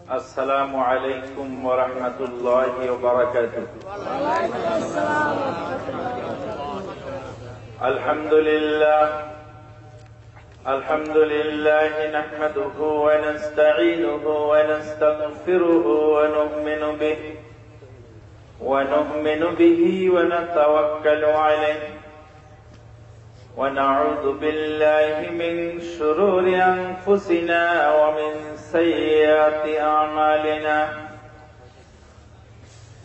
السلام عليكم ورحمة الله وبركاته. الحمد لله نحمده ونستعينه ونستغفره ونؤمن به ونتوكل عليه ونعوذ بالله من شرور أنفسنا ومن سيئات أعمالنا.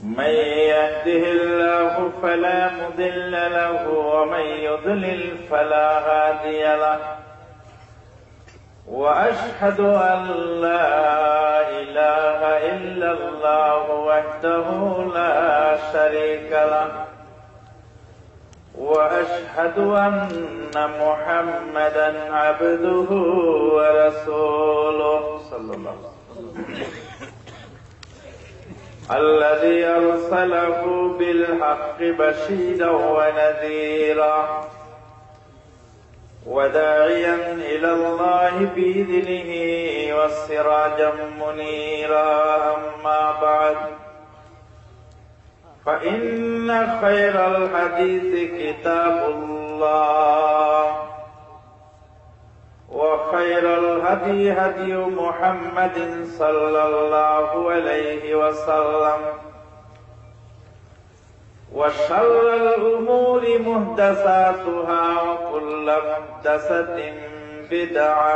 من يهده الله فلا مضل له ومن يضلل فلا هادي له. وأشهد أن لا إله إلا الله وحده لا شريك له. وأشهد أن محمدا عبده ورسوله صلى الله عليه وسلم الذي أرسله بالحق بشيرا ونذيرا وداعيا إلى الله بإذنه وسراجا منيرا. أما بعد، فإن خير الحديث كتاب الله وخير الهدي هدي محمد صلى الله عليه وسلم وشر الأمور محدثاتها وكل محدثة بدعة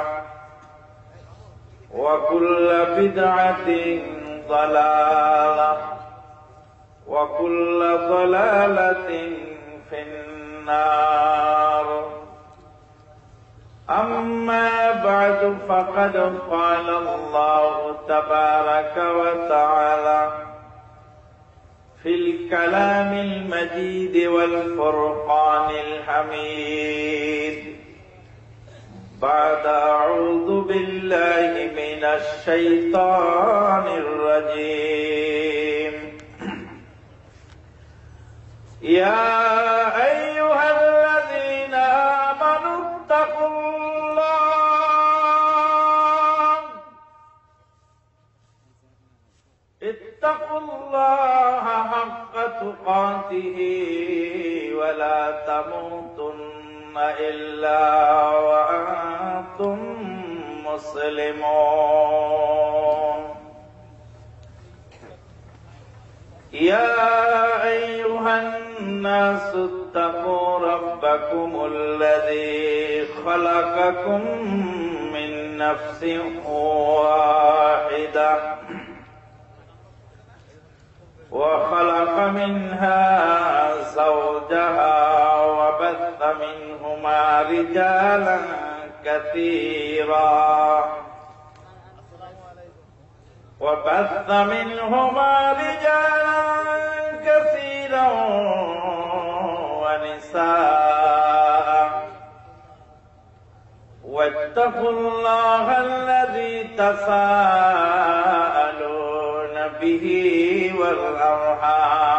وكل بدعة ضلالة وكل ضلالة في النار. أما بعد، فقد قال الله تبارك وتعالى في الكلام المجيد والفرقان الحميد بعد أعوذ بالله من الشيطان الرجيم. يا أيها الذين آمنوا اتقوا الله حق تقاته ولا تموتن إلا وأنتم مسلمون. يا أيها الناس اتقوا ربكم الذي خلقكم من نفس واحدة وخلق منها زوجها وبث منهما رجالا كثيرا ونساء. واتقوا الله الذي تساءلون به والأرحام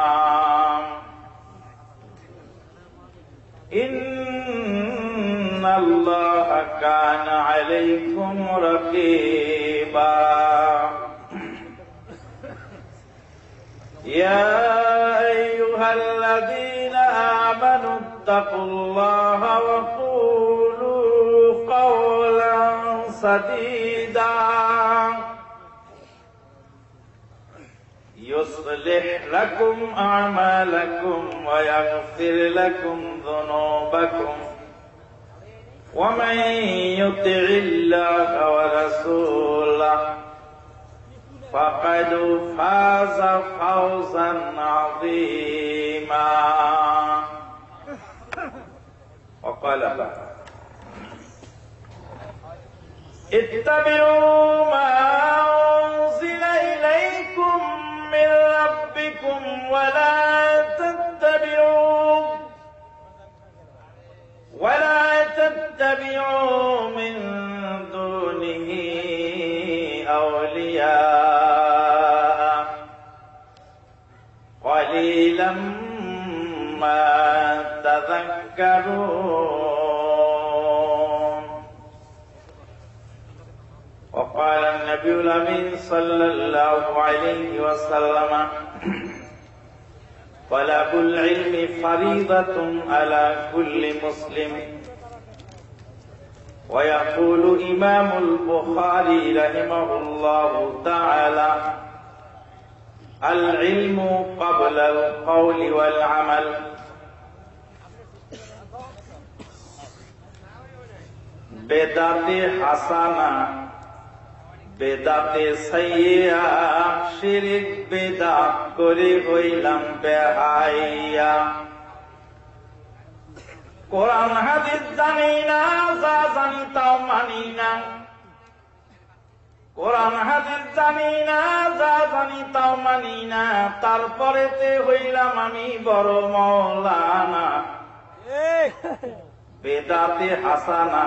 إن الله كان عليكم رقيبا. يا أيها الذين آمنوا اتقوا الله وقولوا قولا سديدا يصلح لكم أعمالكم ويغفر لكم ذنوبكم ومن يطع الله ورسوله فقد فاز فوزا عظيما. وقال اتبعوا ما أنزل إليكم من ربكم ولا تتبعوا من دونه أولياء قليلا ما تذكرون. وقال النبي নবিউল আমিন সাল্লাল্লাহু আলাইহি ওয়াসাল্লাম তালাবুল ইলমি ফারিদাতুন আলা কুল্লি মুসলিম ওয়া ইয়াকুলু ইমামুল বুখারী রাহিমাহুল্লাহু তাআলা আল ইলমু ক্বাবলা আল কওলি ওয়াল আমাল। বেদাতে হাসানা বেদাতে সাইয়্যা শিরক বেদাত করে হইলাম বেহাইয়া। কোরআন হাদিস জানি না, যা জানি তাও মানি না। কোরআন হাদিস জানি না, যা জানি তাও মানি না। তারপরেতে হইলাম আমি বড় মওলানা। বেদাতে হাসানা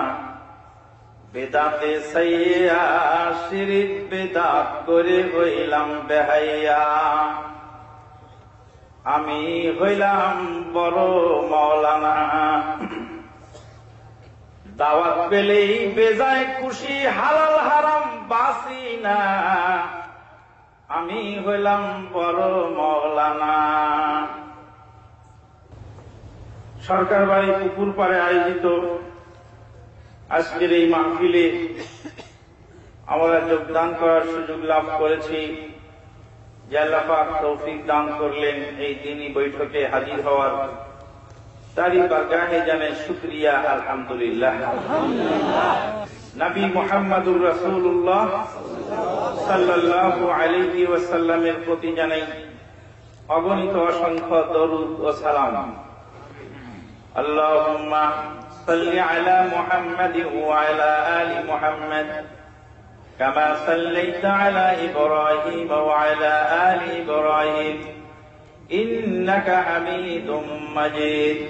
বেদাতে সাইয়্যা শিরক বেদাত করে হইলাম বেহাইয়া। আমি হইলাম বড় মওলানা। দাওয়াত পেলেই বেজায় খুশি, হালাল হারাম বাসি না। আমি হইলাম বড় মওলানা। সরকার বাড়ি পুকুর পাড়ে আয়োজিত আজকের এই মাহফিলে আমরা যোগদান করার সুযোগ লাভ করেছি। যে আল্লাহ পাক তৌফিক দান করলেন এই দিনই বৈঠকে হাজির হওয়ার, তারই বারগাহে জানাই শুকরিয়া, আলহামদুলিল্লাহ। নবী মুহাম্মদুর রাসূলুল্লাহ সাল্লাল্লাহু আলাইহি ওয়াসাল্লামের প্রতি জানাই অগণিত অসংখ্য দরুদ ও সালাম। আল্লাহুম্মা সাল্লি আলা মুহাম্মাদিন ওয়া আলা আলি মুহাম্মাদ কামা সাল্লাইতা আলা ইব্রাহিম ওয়া আলা আলি ইব্রাহিম ইন্নাকা হামিদুম মাজিদ।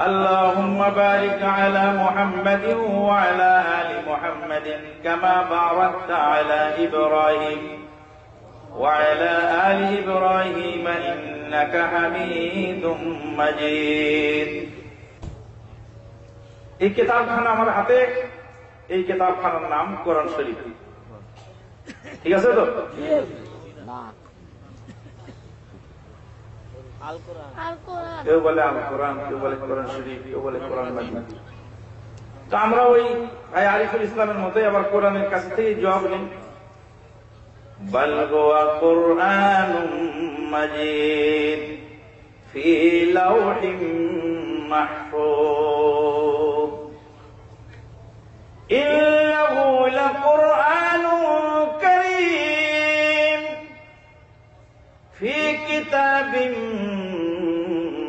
আল্লাহুম্মা বারিক আলা মুহাম্মাদিন ওয়া আলা আলি মুহাম্মাদিন কামা বারাকতা আলা ইব্রাহিম ওয়া আলা আলি ইব্রাহিম ইন্নাকা হামিদুম মাজিদ। এই কিতাবখানা আমার হাতে, এই কিতাবখানার নাম কোরআন শরীফ। ঠিক আছে তো? কেউ বলে আল কোরআন, কেউ বলে কোরআন শরীফ, কেউ বলে কোরআন মাজিদ। তো আমরা ওই ভাই আরিফুল ইসলামের মতোই আবার কোরআনের কাছ থেকে জবাব নিই। বাল হুয়া কুরআনুম মাজিদ ফি লাওহিম মাহফুজ ইন্নাহু লাকুরআনুন কারীম ফি কিতাবিম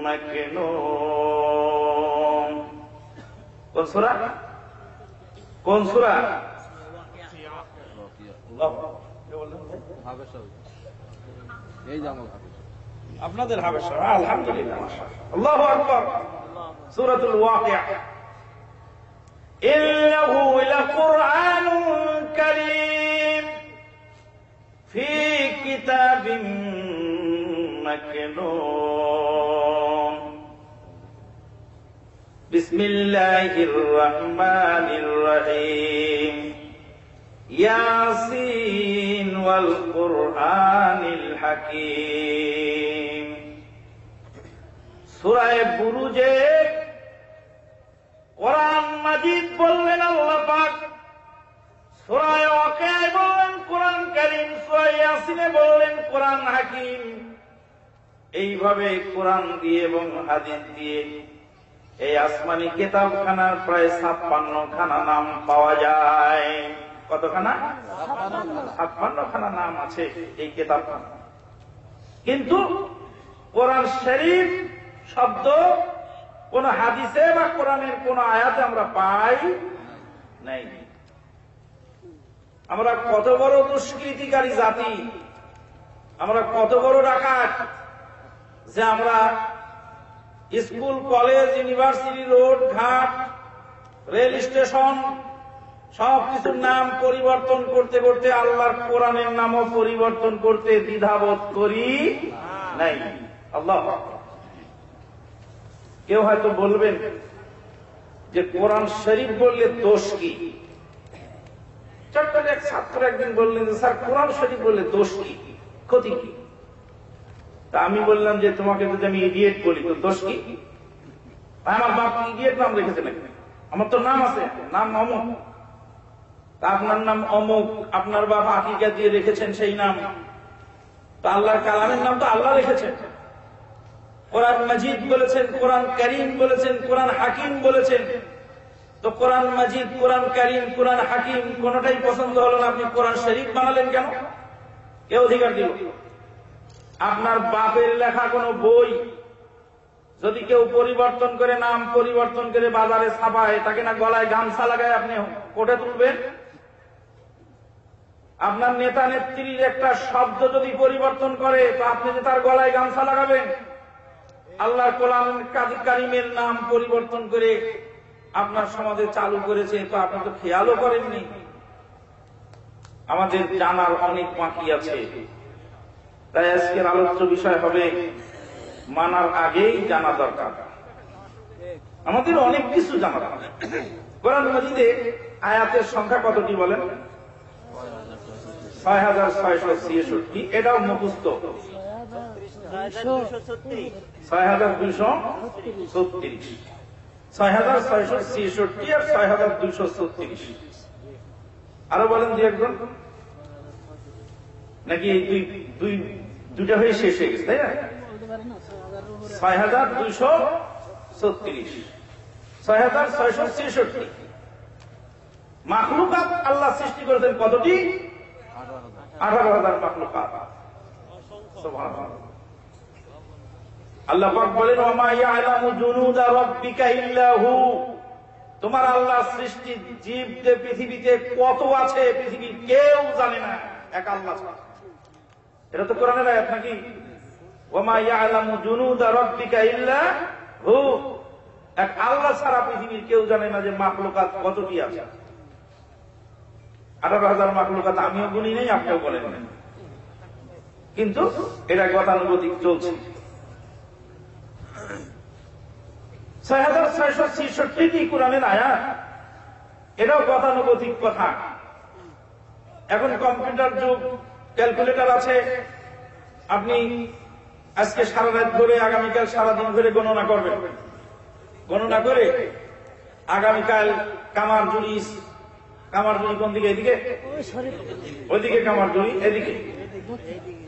মাকনুন। কোন সূরা? কোন সূরা? আপনাদের হাবেশা। আলহামদুলিল্লাহ, মাশাআল্লাহ, আল্লাহু আকবার। সূরাতুল ওয়াকিয়া। ইন্নাহু লাকুরআনুন কারীম ফি কিতাবিম মাকনুন। বিসমিল্লাহির রহমানির রহিম। ইয়াসিন ওয়াল কুরআনিল হাকীম। সূরা বুরুজে কোরআন মাজিদ বললেন আল্লাহ পাক, সূরা ওয়াকিয়ায় বললেন কোরআন কারীম, সূরা ইয়াসিনে বললেন কোরআন হাকীম। এইভাবে কোরআন দিয়ে এবং হাদিস দিয়ে এই আসমানি কিতাবখানার প্রায় 56 খানা নাম পাওয়া যায়। কতখানা? 56 খানা নাম আছে এই কিতাবখানা। কিন্তু কোরআন শরীফ শব্দ কোন হাদিসে বা কোরআনের কোন আয়াতে আমরা পাই নাই। আমরা কত বড় দুষ্কৃতিকারী জাতি, আমরা কত বড় ডাকাত যে আমরা স্কুল, কলেজ, ইউনিভার্সিটি, রোড, ঘাট, রেল স্টেশন সবকিছুর নাম পরিবর্তন করতে করতে আল্লাহর কোরআনের নামও পরিবর্তন করতে দ্বিধাবোধ করি নাই। আল্লাহ। কেউ হয়তো বলবেন যে কোরআন শরীফ বললে দোষ কি? চট্টগ্রামের এক ছাত্র একদিন বললেন যে স্যার কোরআন শরীফ বললে দোষ কি, ক্ষতি কি? তা আমি বললাম যে তোমাকে যদি আমি ইডিয়েট বলি তো দোষ কি? আমার বাপ ইডিয়েট নাম রেখেছে নাকি? আমার তো নাম আছে, নাম অমুক। তা আপনার নাম অমুক, আপনার বাপ আকিকা দিয়ে রেখেছেন সেই নাম। তো আল্লাহর কালামের নাম তো আল্লাহ রেখেছেন। কোরআন মাজিদ বলেছেন, কোরআন কারীম বলেছেন, কোরআন হাকিম বলেছেন। তো কোরআন মাজিদ, কোরআন কারীম, কোরআন হাকিম কোনটাই পছন্দ হলো না, আপনি কোরআন শরীফ বানালেন কেন? কে অধিকার দিল? আপনার বাপের লেখা কোন বই যদি কেউ পরিবর্তন করে, নাম পরিবর্তন করে বাজারে ছাপায়, তাকে না গলায় গামছা লাগায় আপনি কোর্টে তুলবেন? আপনার নেতা নেত্রীর একটা শব্দ যদি পরিবর্তন করে তো আপনি যে তার গলায় গামছা লাগাবেন? আল্লাহর কোরআন কারীমের নাম পরিবর্তন করে আপনার সমাজে চালু করেছে, তো আপনি তো খেয়ালও করেননি। আমাদের জানার অনেক বাকি আছে। তাই আজকের আলোচ্য বিষয় হবে মানার আগেই জানা দরকার। আমাদের অনেক কিছু জানা দরকার। কোরআন মাজিদে আয়াতের সংখ্যা কতটি বলেন? ৬৬৬৬। এটাও মুখস্থ। ৬২৩৬ ৬৬৬৬ আর ৬২৩৬। আরো বলেন দুই একজন, নাকি দুইটা হয়ে শেষ হয়ে গেছে, তাই না? ৬২৩৬ ৬৬৬৬। মাখলুকাত আল্লাহ সৃষ্টি করেছেন কতটি? ১৮,০০০ মাখলুকাত। সুবহানাল্লাহ। আল্লাহ পাক বলেন, ওয়া মা ইয়ালামু জুনুদা রাব্বিকা ইল্লা হু। তোমার আল্লাহ সৃষ্টি জীবদের পৃথিবীতে কত আছে পৃথিবীর কেউ জানে না, এক আল্লাহ ছাড়া। এটা তো কোরআনের আয়াত নাকি? ওয়া মা ইয়ালামু জুনুদা রাব্বিকা ইল্লা হু। এক আল্লাহ ছাড়া পৃথিবীর কেউ জানে না যে মাখলুকাত কতটি আছে। ১৮,০০০ মাখলুকাত আমিও গুনি নেই, আপনিও বলেন না, কিন্তু এটা গতানুগতিক চলছে। ৬৬৬৬টি কোরআনের আয়াত, এটাও গতানুগতিক কথা। এখন কম্পিউটার যুগ, ক্যালকুলেটর আছে, আপনি আজকে সারা রাত ধরে আগামীকাল সারাদিন ধরে গণনা করবেন। গণনা করে আগামীকাল কামারজুড়ি কোন দিকে? এদিকে, ওইদিকে কামারজুড়ি, এদিকে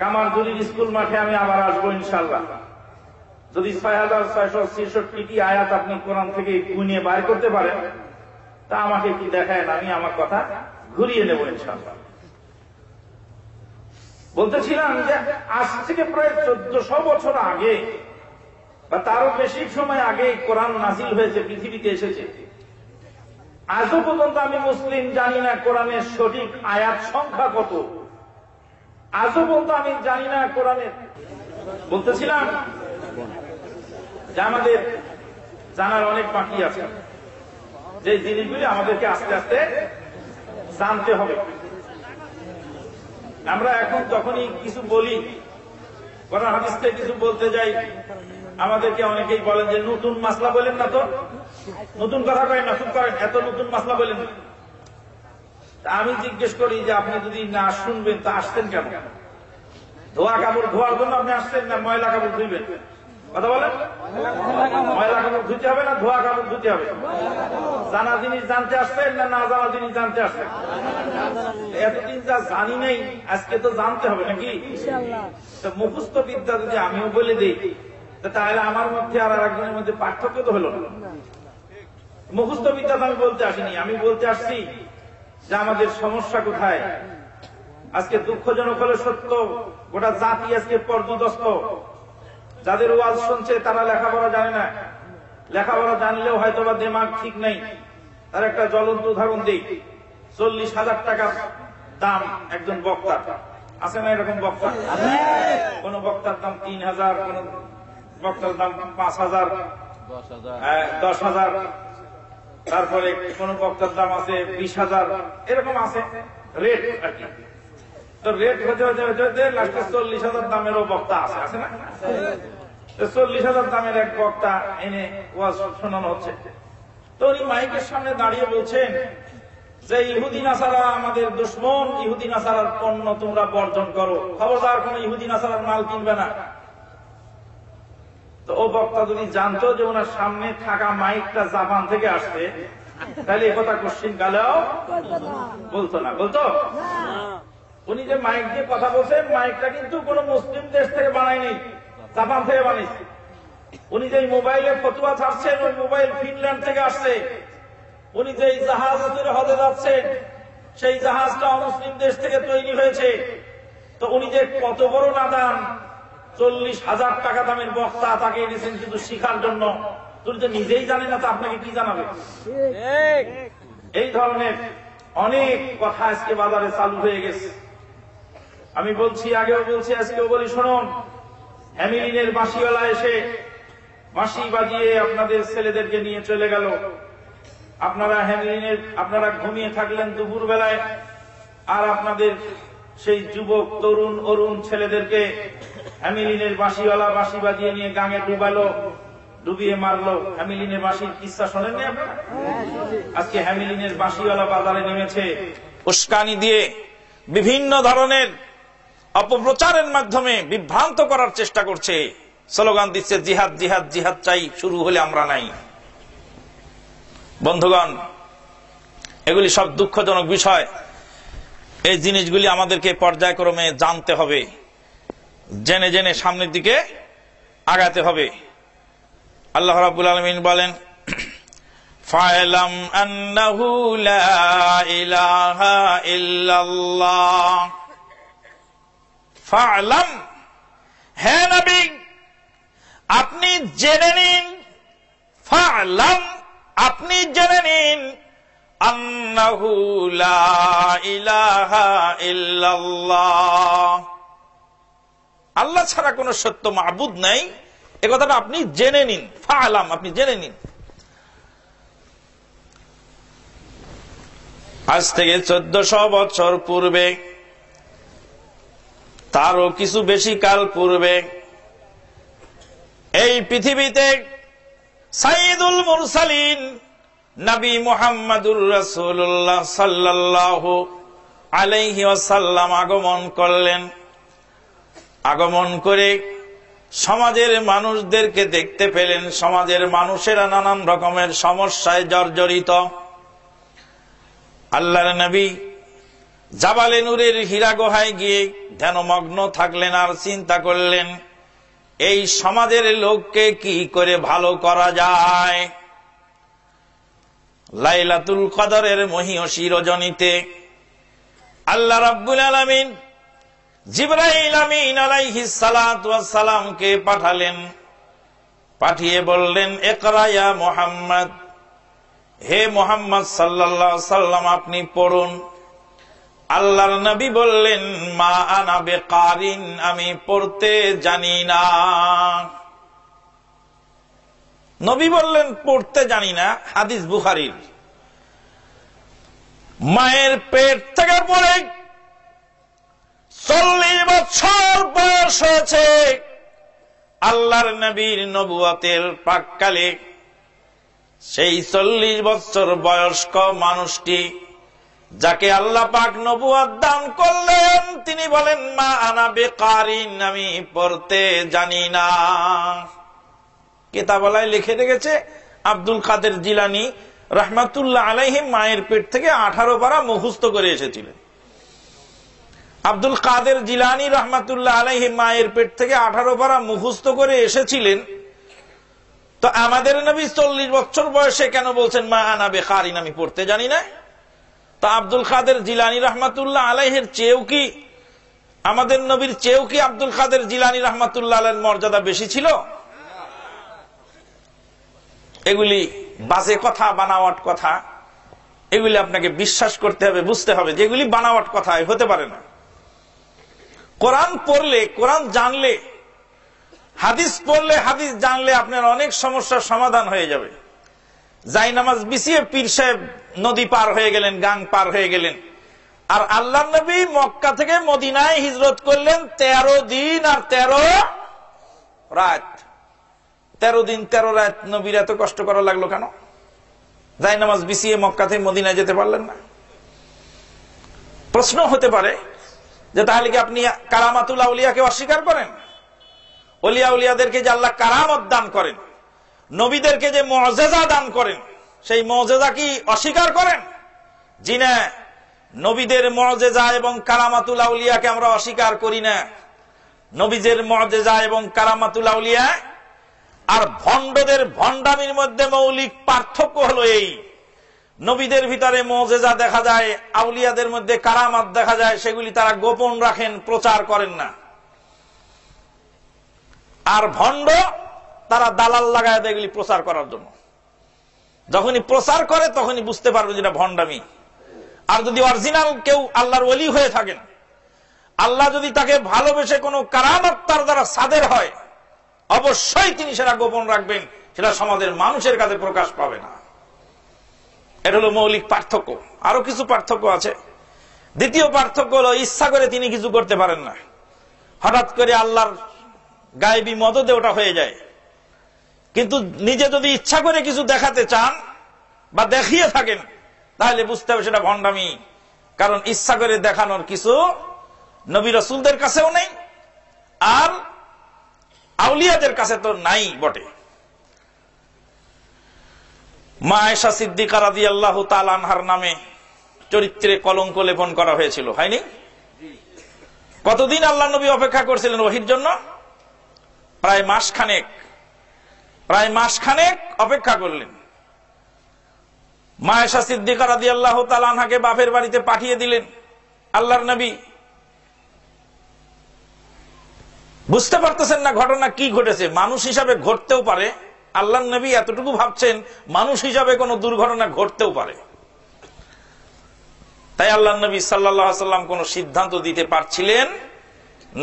কামারজুড়ির স্কুল মাঠে আমি আবার আসবো ইনশাল্লাহ। যদি ৬৬৬৬টি আয়াত আপনি কোরআন থেকে গুনিয়ে বাইর করতে পারেন তা আমাকে কি দেখায়, আমি আমার কথা ঘুরিয়ে নেব ইনশাল্লাহ। বলতেছিলাম যে আজ থেকে প্রায় ১৪০০ বছর আগে বা তারও বেশি সময় আগে কোরআন নাজিল হয়েছে, পৃথিবীতে এসেছে। আজও পর্যন্ত আমি মুসলিম জানি না কোরআনের সঠিক আয়াত সংখ্যা কত। আজও পর্যন্ত আমি জানি না কোরআনের। বলতেছিলাম যে আমাদের জানার অনেক বাকি আছে, যে জিনিসগুলি আমাদেরকে আস্তে আস্তে জানতে হবে। আমরা এখন যখনই কিছু বলি, কোরআন হাদিস থেকে কিছু বলতে যাই, আমাদেরকে অনেকেই বলেন যে নতুন মাসলা বলেন না, তো নতুন কথা করেন না, চুপ করেন, এত নতুন মাসলা বলেন না। আমি জিজ্ঞেস করি যে আপনি যদি না শুনবেন তা আসতেন কেন? ধোয়া কাপড় ধোয়ার জন্য আপনি আসতেন, না ময়লা কাপড় ধুইবেন? কথা বলেন। ময়লা কাপড় ধুতে হবে না ধোয়া কাপড় ধুতে হবে? জানা জিনিস জানতে আসতেন না না জানা জিনিস জানতে আসতেন? এতদিন যা জানি নেই, আজকে তো জানতে হবে নাকি? মুখস্থ বিদ্যা যদি আমিও বলে দিই তাহলে আমার মধ্যে আর একজনের মধ্যে পার্থক্য তো হলো না। মুখস্থ বিদ্যা তো আমি বলতে আসিনি, আমি বলতে আসছি যে আমাদের সমস্যা কোথায়। আজকে দুঃখজনক হলে সত্য, গোটা জাতি আজকে পর্যদস্ত। যাদের ওয়াজ শুনছে তারা লেখাপড়া জানে না, লেখাপড়া জানলেও হয়তো বা দিমাগ ঠিক নেই। তার একটা জ্বলন্ত উদাহরণ দিই। ৪০,০০০ টাকা দাম একজন বক্তা, আছে না এরকম বক্তা? কোন বক্তার দাম ৩,০০০, কোন বক্তার দাম ৫,০০০, ১০,০০০, তারপরে কোন বক্তার দাম আছে ২০,০০০, এরকম আছে রেট আর কি। তো রেট হতে হতে হতে হতে লাস্টে ৪০,০০০ দামেরও বক্তা আছে না? ৪০,০০০ দামের এক বক্তা এনে ওয়াজ শোনানো হচ্ছে। তো উনি মাইকের সামনে দাঁড়িয়ে বলছেন যে ইহুদি নাসারা আমাদের দুশমন, ইহুদি নাসারার পণ্য তোমরা বর্জন করো, খবরদার কোন ইহুদি নাসারার মাল কিনবে না। তো ও বক্তা যদি জানতো যে ওনার সামনে থাকা মাইকটা জাপান থেকে আসছে, তাহলে এ কথা কোশ্চিন কালেও বলতো না। বলতো উনি যে মাইক দিয়ে কথা বলছেন, মাইকটা কিন্তু কোন মুসলিম দেশ থেকে বানায়নি, জাপান থেকে বানিয়েছে। উনি যে মোবাইলে ফতুয়া ছাড়ছেন, ওই মোবাইল ফিনল্যান্ড থেকে আসছে। উনি যে জাহাজ ধরে হজে যাচ্ছেন, সেই জাহাজটা অমুসলিম দেশ থেকে তৈরি হয়েছে। তো উনি যে কত বড় নাদান, 40,000 টাকা দামের বক্তা তাকে এনেছেন কিন্তু শিখার জন্য, তুমি তো নিজেই জানেন না, তো আপনাকে কি জানাবে? এই ধরনের অনেক কথা আজকে বাজারে চালু হয়ে গেছে। আমি বলছি, আগেও বলছি, আজকেও বলি, শুনুন, হ্যামিলিনের বাঁশিওয়ালা এসে বাঁশি বাজিয়ে আপনাদের ছেলেদেরকে নিয়ে চলে গেল। আপনারা ঘুমিয়ে থাকলেন দুপুর বেলায়, আর আপনাদের সেই যুবক তরুণ অরুণ ছেলেদেরকে হ্যামিলিনের বাঁশিওয়ালা বাঁশি বাজিয়ে নিয়ে গাঙে ডুবিয়ে মারলো। হ্যামিলিনের বাঁশির কিস্সা শোনেননি আপনারা? আজকে হ্যামিলিনের বাঁশিওয়ালা বাজারে নেমেছে, উস্কানি দিয়ে বিভিন্ন ধরনের অপপ্রচারের মাধ্যমে বিভ্রান্ত করার চেষ্টা করছে, স্লোগান দিচ্ছে জিহাদ জিহাদ জিহাদ চাই, শুরু হলে আমরা নাই। বন্ধুগণ, এগুলি সব দুঃখজনক বিষয়। এই জিনিসগুলি আমাদেরকে পর্যায়ক্রমে জানতে হবে, জেনে জেনে সামনের দিকে আগাতে হবে। আল্লাহ রাব্বুল আলামিন বলেন, ফা'লাম আন্নাহু লা ইলাহা ইল্লাল্লাহ। ফা'লাম, হে নবী আপনি জেনে নিন, ফা'লাম আপনি জেনে নিন, আন্নাহু লা ইলাহা ইল্লাল্লাহ, আল্লাহ ছাড়া কোন সত্য মাবুদ নাই, এ কথাটা আপনি জেনে নিন। ফা'লাম, আপনি জেনে নিন। আজ থেকে 1400 বছর পূর্বে, তারও কিছু বেশি কাল পূর্বে, এই পৃথিবীতে সাইয়্যিদুল মুরসালিন নবী মুহাম্মদুর রাসূলুল্লাহ সাল্লাল্লাহু আলাইহি ওয়াসাল্লাম আগমন করলেন। আগমন করে সমাজের মানুষদেরকে দেখতে পেলেন। সমাজের মানুষেরা নানান রকমের সমস্যায় জর্জরিত। আল্লাহর নবী জাবালে নূরের হীরা গুহায় গিয়ে ধ্যানমগ্ন থাকলেন আর চিন্তা করলেন, এই সমাজের লোককে কি করে ভালো করা যায়। লাইলাতুল কদরের মহিয়সী রজনীতে আল্লাহ রাব্বুল আলামিন জিবরাইল আমিন আলাইহিস সালাতু ওয়াস সালামকে পাঠালেন। পাঠিয়ে বললেন, ইকরা ইয়া মুহাম্মদ, হে মুহাম্মদ সাল্লাল্লাহু আলাইহি সাল্লাম আপনি পড়ুন। আল্লাহর নবী বললেন, মা আনা বিকারিন, আমি পড়তে জানি না। নবী বললেন পড়তে জানি না, হাদিস বুখারীর। মায়ের পেট থেকে পড়ে 40 বছর বয়স হয়েছে। আল্লাহর নবীর নবুয়তের প্রাক্কালে সেই 40 বছর বয়স্ক মানুষটি, যাকে আল্লাহ পাক নবুয়ত দান করলেন, তিনি বলেন, মা আনা বিকারিন, আমি পড়তে জানি না। কিতাবালায় লিখে রেখেছে আব্দুল কাদের জিলানী রাহমাতুল্লাহ আলাইহি মায়ের পেট থেকে 18 পারা মুখস্থ করে এসেছিলেন। আব্দুল কাদের জিলানী রাহমাতুল্লাহ আলাইহি মায়ের পেট থেকে 18 পারা মুখস্থ করে এসেছিলেন। তো আমাদের নবী 40 বছর বয়সে কেন বলছেন মা আনা বিকারিন, আমি পড়তে জানি না? তা আব্দুল কাদের জিলানী রাহমাতুল্লাহ আলাইহির চেয়েও কি, আমাদের নবীর চেয়েও কি আব্দুল কাদের জিলানী রাহমাতুল্লাহ আলাইহির মর্যাদা বেশি ছিল? এগুলি বাজে কথা, বানাওয়াট কথা। এগুলি আপনাকে বিশ্বাস করতে হবে, বুঝতে হবে যেগুলি বানাওয়াট কথা, হতে পারে না। কোরআন পড়লে, কোরআন জানলে, হাদিস পড়লে, হাদিস জানলে আপনার অনেক সমস্যার সমাধান হয়ে যাবে। জায়নামাজ বিছিয়ে পীর সাহেব নদী পার হয়ে গেলেন, গাং পার হয়ে গেলেন। আর আল্লাহর নবী মক্কা থেকে মদিনায় হিজরত করলেন 13 দিন আর 13 রাত। 13 দিন 13 রাত নবীর এত কষ্ট করা লাগলো কেন? জায়নামাজ বিছিয়ে মক্কা থেকে মদিনায় যেতে পারলেন না? প্রশ্ন হতে পারে যে তাহলে কি আপনি কারামাতুল আউলিয়াকে অস্বীকার করেন? ওলিয়া উলিয়াদেরকে যে আল্লাহ কারামত দান করেন, নবীদেরকে যে মুআজিজা দান করেন, সেই মুআজিজা কি অস্বীকার করেন? জি না, নবীদের মুআজিজা এবং কারামাতুল আউলিয়াকে আমরা অস্বীকার করি না। নবীদের মুআজিজা এবং কারামাতুল আউলিয়া আর ভণ্ডদের ভণ্ডামির মধ্যে মৌলিক পার্থক্য হলো এই, নবীদের ভিতরে মুআজিজা দেখা যায়, আউলিয়াদের মধ্যে কারামাত দেখা যায়, সেগুলি তারা গোপন রাখেন, প্রচার করেন না। আর ভণ্ড তারা দালাল লাগায় দেয় এগুলি প্রচার করার জন্য। যখনই প্রচার করে তখনই বুঝতে পারবে যেটা ভণ্ডামি। আর যদি অরিজিনাল কেউ আল্লাহর ওলি হয়ে থাকেন, আল্লাহ যদি তাকে ভালোবেসে কোনো কারামত তার দ্বারা সাদের হয়, অবশ্যই তিনি সেটা গোপন রাখবেন, সেটা সমাজের মানুষের কাছে প্রকাশ পাবে না। এটা হলো মৌলিক পার্থক্য। আরো কিছু পার্থক্য আছে। দ্বিতীয় পার্থক্য হলো ইচ্ছা করে তিনি কিছু করতে পারেন না, হঠাৎ করে আল্লাহর গায়েবী মদদে ওটা হয়ে যায়। কিন্তু নিজে যদি ইচ্ছা করে কিছু দেখাতে চান বা দেখিয়ে থাকেন, তাহলে বুঝতে হবে সেটা ভণ্ডামি। কারণ ইচ্ছা করে দেখানোর কিছু নবী রাসূলদের কাছেও নেই, আর আউলিয়াদের কাছে তো নাই বটে। মা আয়েশা সিদ্দিকা রাদিয়াল্লাহু তাআলা আনহার নামে চরিত্রে কলঙ্ক লেপন করা হয়েছিল, হয়নি? কতদিন আল্লাহ নবী অপেক্ষা করছিলেন ওহীর জন্য? প্রায় মাসখানেক অপেক্ষা করলেন। মা আয়েশা সিদ্দিকা রাদিয়াল্লাহু তাআলা আনহাকে বাপের বাড়িতে পাঠিয়ে দিলেন আল্লাহর নবী। বুঝতে পারতেছেন না ঘটনা কি ঘটেছে। মানুষ হিসাবে ঘটতেও পারে, আল্লাহর নবী এতটুকু ভাবছেন মানুষ হিসাবে কোন দুর্ঘটনা ঘটতেও পারে। তাই আল্লাহর নবী সাল্লাল্লাহু আলাইহি ওয়াসাল্লাম কোন সিদ্ধান্ত দিতে পারছিলেন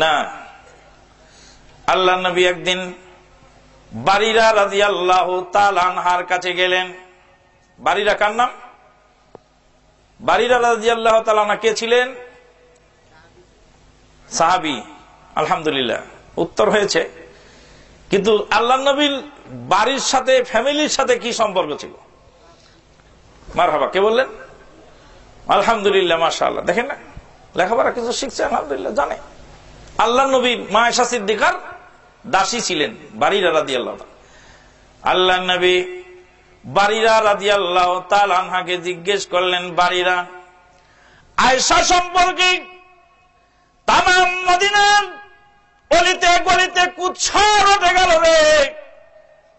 না। আল্লাহর নবী একদিন বারিরা রাদিয়াল্লাহু তাআলা আনহার কাছে গেলেন। বারিরা কার নাম? বারিরা রাদিয়াল্লাহু তাআলা আনহা কে ছিলেন? সাহাবী। আলহামদুলিল্লাহ, উত্তর হয়েছে। কিন্তু আল্লাহর নবীর বাড়ির সাথে, ফ্যামিলির সাথে কি সম্পর্ক ছিল? মারহাবা, কে বললেন? আলহামদুলিল্লাহ, মাশাআল্লাহ। দেখেন না, লেখাপড়া কিছু শিখছে, আলহামদুলিল্লাহ, জানে। আল্লাহর নবী মা আয়েশা সিদ্দিকার দাসী ছিলেন বারিরা রাদিয়াল্লাহু তাআলা। আল্লাহর নবী বারিরা রাদিয়াল্লাহু তাআলা আনহাকে জিজ্ঞেস করলেন, বারিরা, আয়েশা সম্পর্কে তামাম মদিনার অলিতে গলিতে কুৎসর উঠে গেল রে।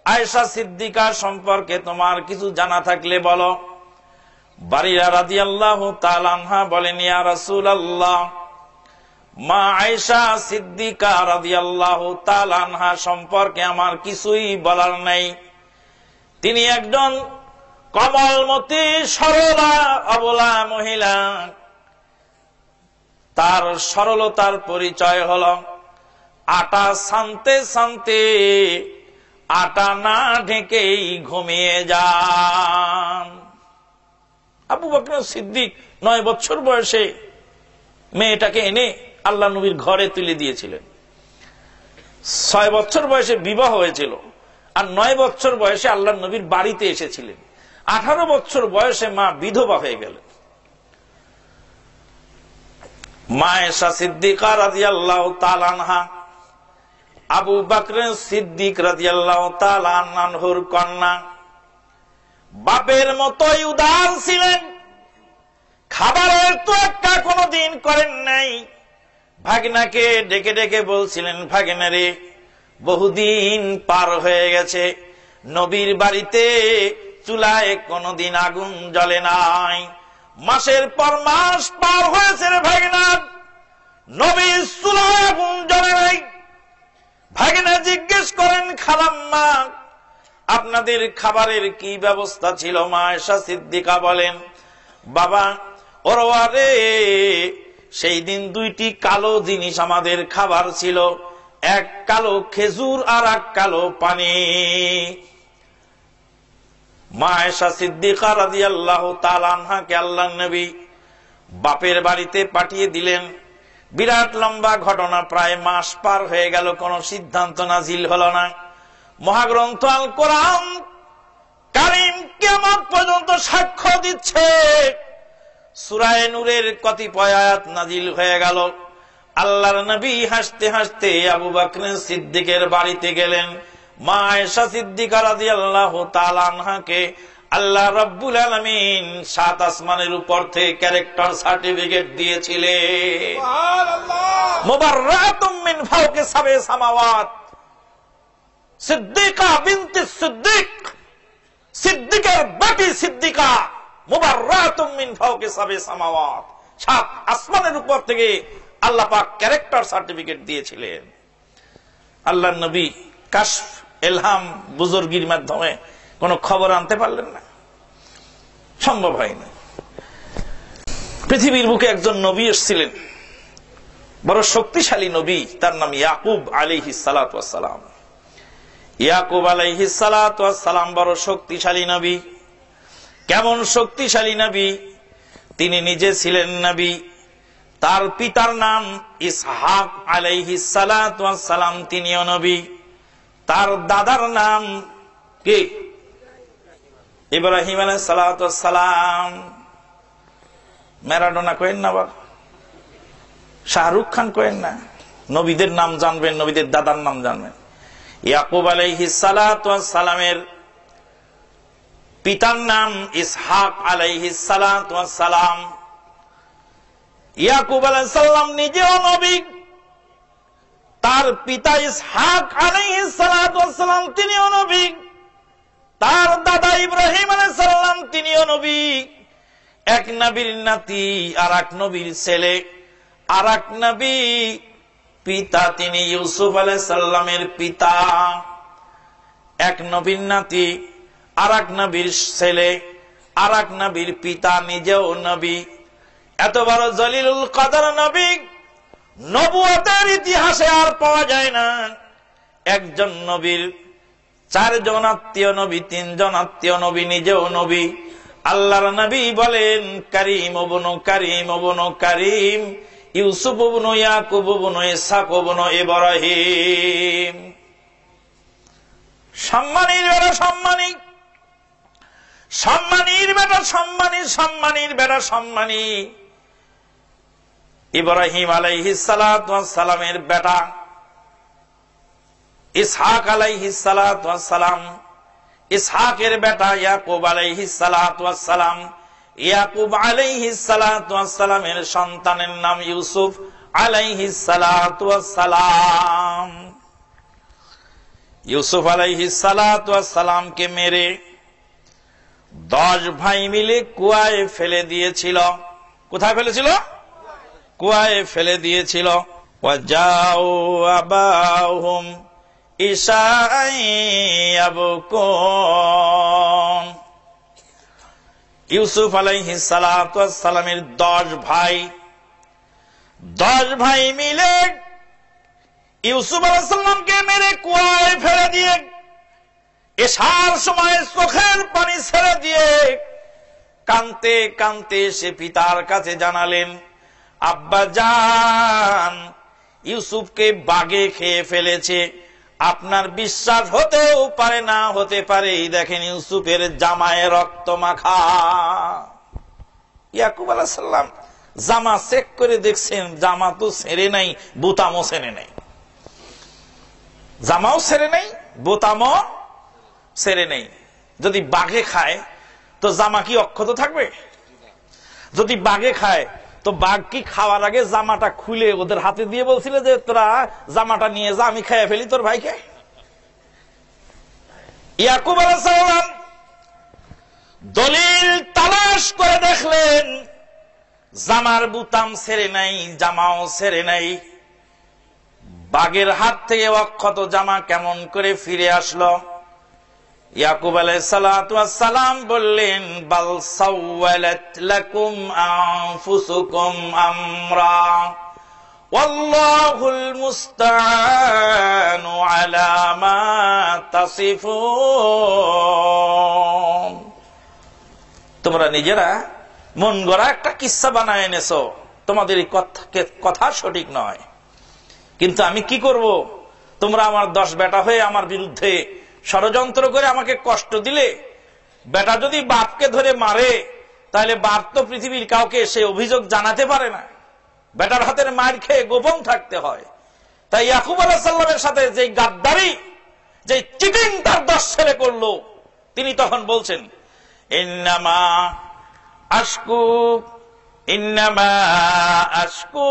আয়েশা সিদ্দিকা সম্পর্কে তোমার কিছু জানা থাকলে বলো। বারিরা রাদিয়াল্লাহু তাআলা আনহা বলেন, ইয়া রাসূলুল্লাহ, মা আয়েশা সিদ্দিকা রাদিয়াল্লাহু তাআলা আনহা সম্পর্কে আমার কিছুই বলার নাই। তিনি একজন কমলমতী, সরলা, অবলা মহিলা। তার সরলতার পরিচয় হল আটা সানতে সানতে আটা না ঢেকেই ঘুমিয়ে যান। আবু বকর সিদ্দিক 9 বছর বয়সে মেয়েটাকে এনে আল্লাহ নবীর ঘরে তুলে দিয়েছিলেন। 6 বছর বয়সে বিবাহ হয়েছিল, আর 9 বছর বয়সে আল্লাহ নবীর বাড়িতে এসেছিলেন। 18 বছর বয়সে মা বিধবা হয়ে গেলেন। মা আয়েশা সিদ্দিকা রাদিয়াল্লাহু তাআলা আনহা আবু বকর সিদ্দিক রাদিয়াল্লাহু তাআলা আনহুর কন্যা। বাপের মতোই উদার ছিলেন, খাবারের তো একটা কোনদিন করেন নাই। ভাগনাকে ডেকে ডেকে বলছিলেন, ভাগনা রে, বহুদিন পার হয়ে গেছে, নবীর বাড়িতে চুলায় কোনদিন আগুন জ্বলে নাই। মাসের পর মাস পার হয়েছে রে ভাগনা, নবীর চুলায় আগুন জ্বলে নাই। ভাগনা জিজ্ঞেস করেন, খালাম্মা, আপনাদের খাবারের কি ব্যবস্থা ছিল? মা আয়েশা সিদ্দিকা বলেন, বাবা ওরওয়া রে, সেই দিন 2টি কালো জিনিস আমাদের খাবার ছিল, এক কালো খেজুর আর এক কালো পানি। মা আয়েশা সিদ্দিকা রাদিয়াল্লাহু তাআলা আনহাকে আল্লাহর নবী বাপের বাড়িতে পাঠিয়ে দিলেন। বিরাট লম্বা ঘটনা, প্রায় মাস পার হয়ে গেল, কোন সিদ্ধান্ত নাজিল হলো না। মহাগ্রন্থ আল কোরআন কারীম কিয়ামত পর্যন্ত সাক্ষ্য দিচ্ছে, সূরা নূরের কতিপয় আয়াত নাজিল হয়ে গেল। আল্লাহর নবী হাসতে হাসতে আবু বকর সিদ্দিকের বাড়িতে গেলেন। মা আয়েশা সিদ্দিকা রাদিয়াল্লাহু তাআলা আনহাকে আল্লাহ রাব্বুল আলামিন 7 আসমানের উপর থেকে ক্যারেক্টার সার্টিফিকেট দিয়েছিলেন। সুবহানাল্লাহ। মুবাররাতুম মিন ফাওকি সাবে সামাওয়াত। সিদ্দিকা বিনতে সিদ্দিক, সিদ্দিকের বেটি সিদ্দিকা, মুবাররাতুম মিন ফাওকি সাবে সামাওয়াত, 7 আসমানের উপর থেকে আল্লাহ পাক ক্যারেক্টার সার্টিফিকেট দিয়েছিলেন। আল্লাহর নবী কাশফ ইলহাম বুজুর্গির মাধ্যমে কোন খবর আনতে পারলেন না, সম্ভব হয়নি। পৃথিবীর বুকে একজন নবী এসেছিলেন, বড় শক্তিশালী নবী, তার নাম ইয়াকুব আলাইহিস সালাতু ওয়াস সালাম। ইয়াকুব আলাইহিস সালাতু ওয়াস সালাম বড় শক্তিশালী নবী। কেমন শক্তিশালী নবী? তিনি নিজে ছিলেন নবী, তার পিতার নাম ইসহাক আলাইহিস সালাতু ওয়াস সালাম, তিনিও নবী। তার দাদার নাম কি? ইব্রাহিম আলাইহিস সালাতু ওয়াস সালাম। ম্যারাডোনা কইেন না, আবার শাহরুখ খান কইেন না। নবীদের নাম জানবেন, নবীদের দাদার নাম জানবেন। ইয়াকুব আলাইহিস সালাতু ওয়াস সালামের পিতার নাম ইসহাক আলাইহিস সালাতু ওয়াস সালাম। ইয়াকুব আলাইহিস সালাম নিজেও নবী, তার পিতা ইসহাক আলাইহিস সালাতু ওয়াস সালাম তিনিও নবী, তার দাদা ইব্রাহিম আলাইহিস সালাম তিনিও নবী। এক নবীর নাতি আর এক নবীর ছেলে, আর এক নবী পিতা তিনি ইউসুফ আলাইহিস সালামের পিতা। এক নবীর নাতি, আর এক নবীর ছেলে, আর এক নবীর পিতা, নিজেও নবী। এত বড় জলিলুল কদর নবী নবুয়তের ইতিহাসে আর পাওয়া যায় না। একজন নবীর 4 জন আত্মীয় নবী, 3 জন আত্মীয় নবী, নিজেও নবী। আল্লাহর নবী বলেন করিম ইবনু করিম ইবনু করিম, ইউসুফ ইবনু ইয়াকুব ইবনু ইসহাক ইবনু ইব্রাহিম। সম্মানীর বেটা সম্মানী, সম্মানীর বেটা সম্মানী, সম্মানীর বেটা সম্মানী। ইব্রাহিম আলাইহিস সালাতু ওয়াস সালামের বেটা ইসহাক আলাইহিস সালাতু ওয়াস সালাম, ইসহাকের বেটা ইয়াকুব আলাইহিস সালাতু ওয়াস সালাম। ইয়াকুব আলাইহিস সালাতু ওয়াস সালামের সন্তানের নাম ইউসুফ আলাইহিস সালাতু ওয়াস সালাম। ইউসুফ আলাইহিস সালাতু ওয়াস সালামকে মেরে 10 ভাই মিলে কুয়ায় ফেলে দিয়েছিল। কোথায় ফেলেছিল? কুয়ায় ফেলে দিয়েছিল। ওয়াজাউ আবাহুম ইশাআন ইয়াবকুন। ইউসুফ আলাইহিস সালাতু ওয়াস সালামের 10 ভাই মিলে ইউসুফ আলাইহিস সালামকে মেরে কুয়ায় ফেলে দিয়ে এশার সময় চোখের পানি ছেড়ে দিয়ে কাঁদতে কাঁদতে সে পিতার কাছে জানালেন, আব্বা জান, ইউসুফকে বাঘে খেয়ে ফেলেছে। আপনার বিশ্বাস হতেও পারে, না হতে পারে। দেখেন ইউসুফের জামায় রক্ত মাখা। ইয়াকুব আলাইহিস সালাম জামা চেক করে দেখছেন, জামা তো ছেড়ে নাই, বোতামও ছেড়ে নাই। জামাও ছেড়ে নাই, বোতামও ছেড়ে নেই। যদি বাঘে খায় তো জামা কি অক্ষত থাকবে? যদি বাঘে খায় তো বাঘ কি খাওয়ার আগে জামাটা খুলে ওদের হাতে দিয়ে বলছিল যে তোরা জামাটা নিয়ে যা, আমি খেয়ে ফেলি তোর ভাইকে? ইয়াকুব আলাইহিস সালাম দলিল তালাশ করে দেখলেন জামার বুতাম ছেড়ে নাই, জামাও ছেড়ে নাই। বাঘের হাত থেকে অক্ষত জামা কেমন করে ফিরে আসলো? ইয়াকুব আলাইহিস সালাতু ওয়াস সালাম বললেন, বাল সাওয়ালাত লাকুম আনফুসুকুম আমরা ওয়াল্লাহুল মুস্তাআনু আলা মা তাসিফুন। তোমরা নিজেরা মন গড়া একটা কিস্সা বানায় এনেছো, তোমাদের এই কথা সঠিক নয়। কিন্তু আমি কি করব? তোমরা আমার 10 বেটা হয়ে আমার বিরুদ্ধে ষড়যন্ত্র করে আমাকে কষ্ট দিলে। বেটা যদি বাপকে ধরে মারে তাহলে বাপ তো পৃথিবীর কাউকে সে অভিযোগ জানাতে পারে না, বেটার হাতের মার খেয়ে গোপন থাকতে হয়। তাই ইয়াকুব আলাইহিস সালামের সাথে যে গাদ্দারি, যে চিটিং তার 10 ছেলে করলো, তিনি তখন বলছেন ইন্নামা আশকু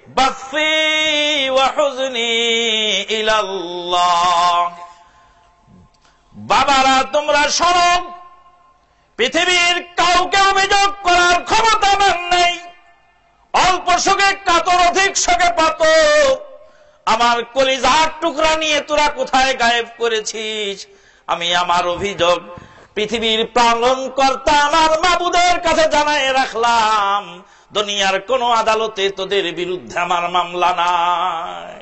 বাসি ওয়া হুজনি ইলাল্লাহ। বাবারা তোমরা শোনো, পৃথিবীর কাউকে অভিযোগ করার ক্ষমতা আমার নেই। অল্প শোকে কাতর, অধিক শোকে পাতর। আমার কলিজার টুকরা নিয়ে তোরা কোথায় গায়েব করেছিস? আমি আমার অভিযোগ পৃথিবীর পালনকর্তা আমার মাবুদের কাছে জানাই রাখলাম। দুনিয়ার কোন আদালতে তোদের বিরুদ্ধে আমার মামলা নাই।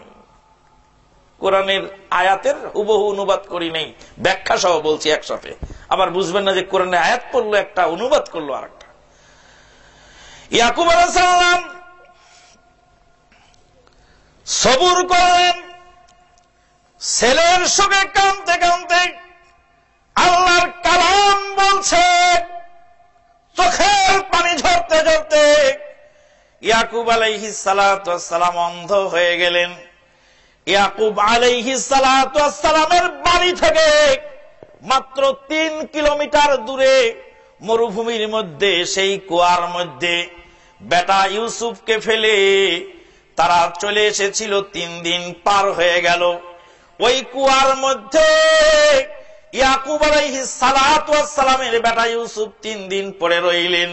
কোরআনের আয়াতের হুবহু অনুবাদ করি নেই, ব্যাখ্যা সহ বলছি একসাথে। আবার বুঝবেন না যে কোরআনে আয়াত পড়লো একটা, অনুবাদ করলো আরেকটা। ইয়াকুব আলাইহিস সালাম সবুর করলেন, ছেলের সঙ্গে কাঁদতে কাঁদতে আল্লাহর কালাম বলছে, চোখের পানি ঝরতে ঝরতে ইয়াকুব আলাইহিস সালাতু ওয়াস সালাম অন্ধ হয়ে গেলেন। ইয়াকুব আলাইহিস সালাতু ওয়াস সালামের বাড়ি থেকে মাত্র 3 কিলোমিটার দূরে মরুভূমির মধ্যে, সেই কুয়ার মধ্যে বেটা ইউসুফকে ফেলে তারা চলে এসেছিল। 3 দিন পার হয়ে গেল। ওই কুয়ার মধ্যে ইয়াকুব আলাইহিস সালাতু ওয়াস সালামের বেটা ইউসুফ 3 দিন পরে রইলেন।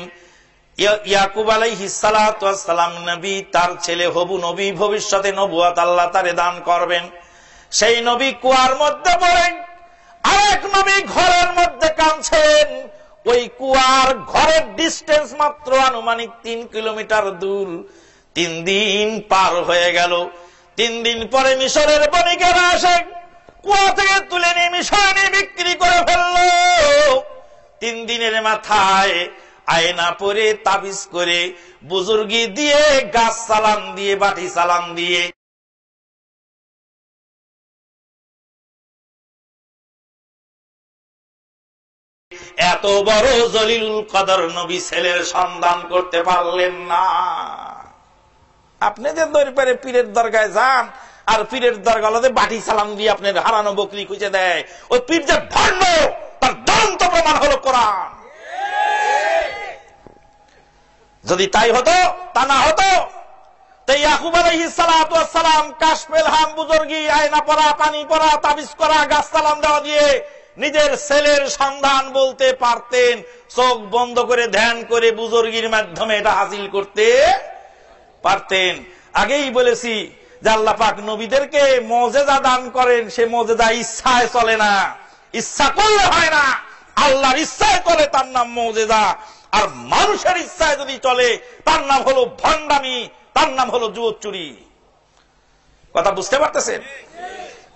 ইয়াকুব আলাইহিস সালাতু ওয়াস সালাম নবী, তার ছেলে হবু নবী, ভবিষ্যতে নবুয়ত আল্লাহ তারে দান করবেন। সেই নবী কুয়ার মধ্যে পড়েন, আরেক নবী ঘরের মধ্যে কাঁদছেন। ওই কুয়ার ঘরের ডিস্টেন্স মাত্র আনুমানিক 3 কিলোমিটার দূর। 3 দিন পার হয়ে গেল। 3 দিন পরে মিশরের বণিকেরা আসে, কুয়া থেকে তুলে নিয়ে মিশরে বিক্রি করে ফেললো। 3 দিনের মাথায় আয়না পরে, তাবিজ করে, বুজুর্গি দিয়ে, গাছ সালাম দিয়ে, বাটি সালাম দিয়ে এত বড় জলিলুল কদর নবী ছেলের সন্ধান করতে পারলেন না। আপনি যে দরবারে পীরের দরগায় যান, আর পীরের দরগাতে বাটি সালাম দিয়ে আপনার হারানো বকরি খুঁজে দেয়, ওই পীর যে ভণ্ড, তার জ্বলন্ত প্রমাণ হলো কোরআন। যদি তাই হতো, তা না হতো, তাই ইয়াকুব আলাইহিস সালাতু ওয়াস সালাম কাশফেল হাম, বুজুর্গি, আয়না পরা, পানি পরা, তাবিজ করা, গাছ সালাম দেওয়া দিয়ে নিজের ছেলের সন্ধান বলতে পারতেন। চোখ বন্ধ করে ধ্যান করে বুজুর্গির মাধ্যমে এটা হাসিল করতে পারতেন। আগেই বলেছি যে আল্লাহ পাক নবীদেরকে মুজিজা দান করেন, সে মুজিজা ইচ্ছায় চলে না, ইচ্ছা করলে হয় না। আল্লাহর ইচ্ছায় চলে, তার নাম মুজিজা। আর মানুষের ইচ্ছায় যদি চলে, তার নাম হলো ভণ্ডামি, তার নাম হলো জুয়ো চুরি। কথা বুঝতে পারতেছেন?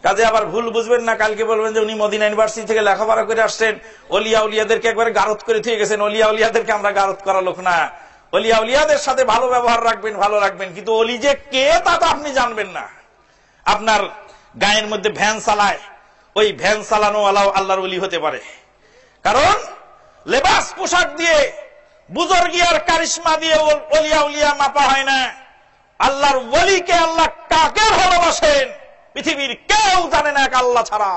কাজে আবার ভুল বুঝবেন না, কালকে বলবেন যে উনি মদিনা ইউনিভার্সিটি থেকে লেখাপড়া করে আসছেন, অলিয়া উলিয়াদেরকে একবারে গারদ করে দিয়ে গেছেন। অলিয়া উলিয়াদেরকে আমরা গারদ করা লোক না। অলিয়া উলিয়াদের সাথে ভালো ব্যবহার রাখবেন, ভালো রাখবেন, কিন্তু অলি যে কে তা তো আপনি জানবেন না। আপনার গায়ের মধ্যে ভ্যান চালায়, ওই ভ্যান চালানো আল্লাহর অলি হতে পারে। কারণ লেবাস পোশাক দিয়ে, বুজুর্গি আর কারিশমা দিয়ে অলিয়া উলিয়া মাপা হয় না। আল্লাহর ওলিকে আল্লাহ কাকে ভালোবাসেন পৃথিবীর কেউ জানে না, এক আল্লাহ ছাড়া।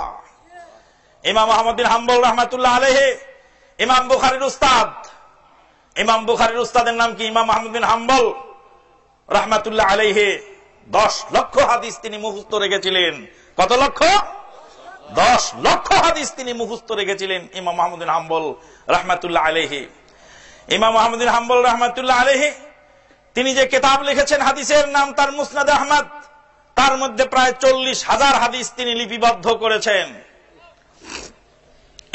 ইমাম আহমদ বিন হাম্বল রাহমাতুল্লাহ আলাইহি, ইমাম বুখারীর উস্তাদ, ইমাম বুখারীর উস্তাদের নাম কি? ইমাম আহমদ বিন হাম্বল রাহমাতুল্লাহ আলাইহি। 10 লক্ষ হাদিস তিনি মুখস্থ রেখেছিলেন। কত লক্ষ? 10 লক্ষ হাদিস তিনি মুখস্থ রেখেছিলেন ইমাম আহমদ বিন হাম্বল রাহমাতুল্লাহ আলাইহি। ইমাম আহমদ বিন হাম্বল রাহমাতুল্লাহ আলাইহি তিনি যে কিতাব লিখেছেন হাদিসের নাম তার মুসনাদ আহমদ, তার মধ্যে প্রায় 40,000 হাদিস তিনি লিপিবদ্ধ করেছেন।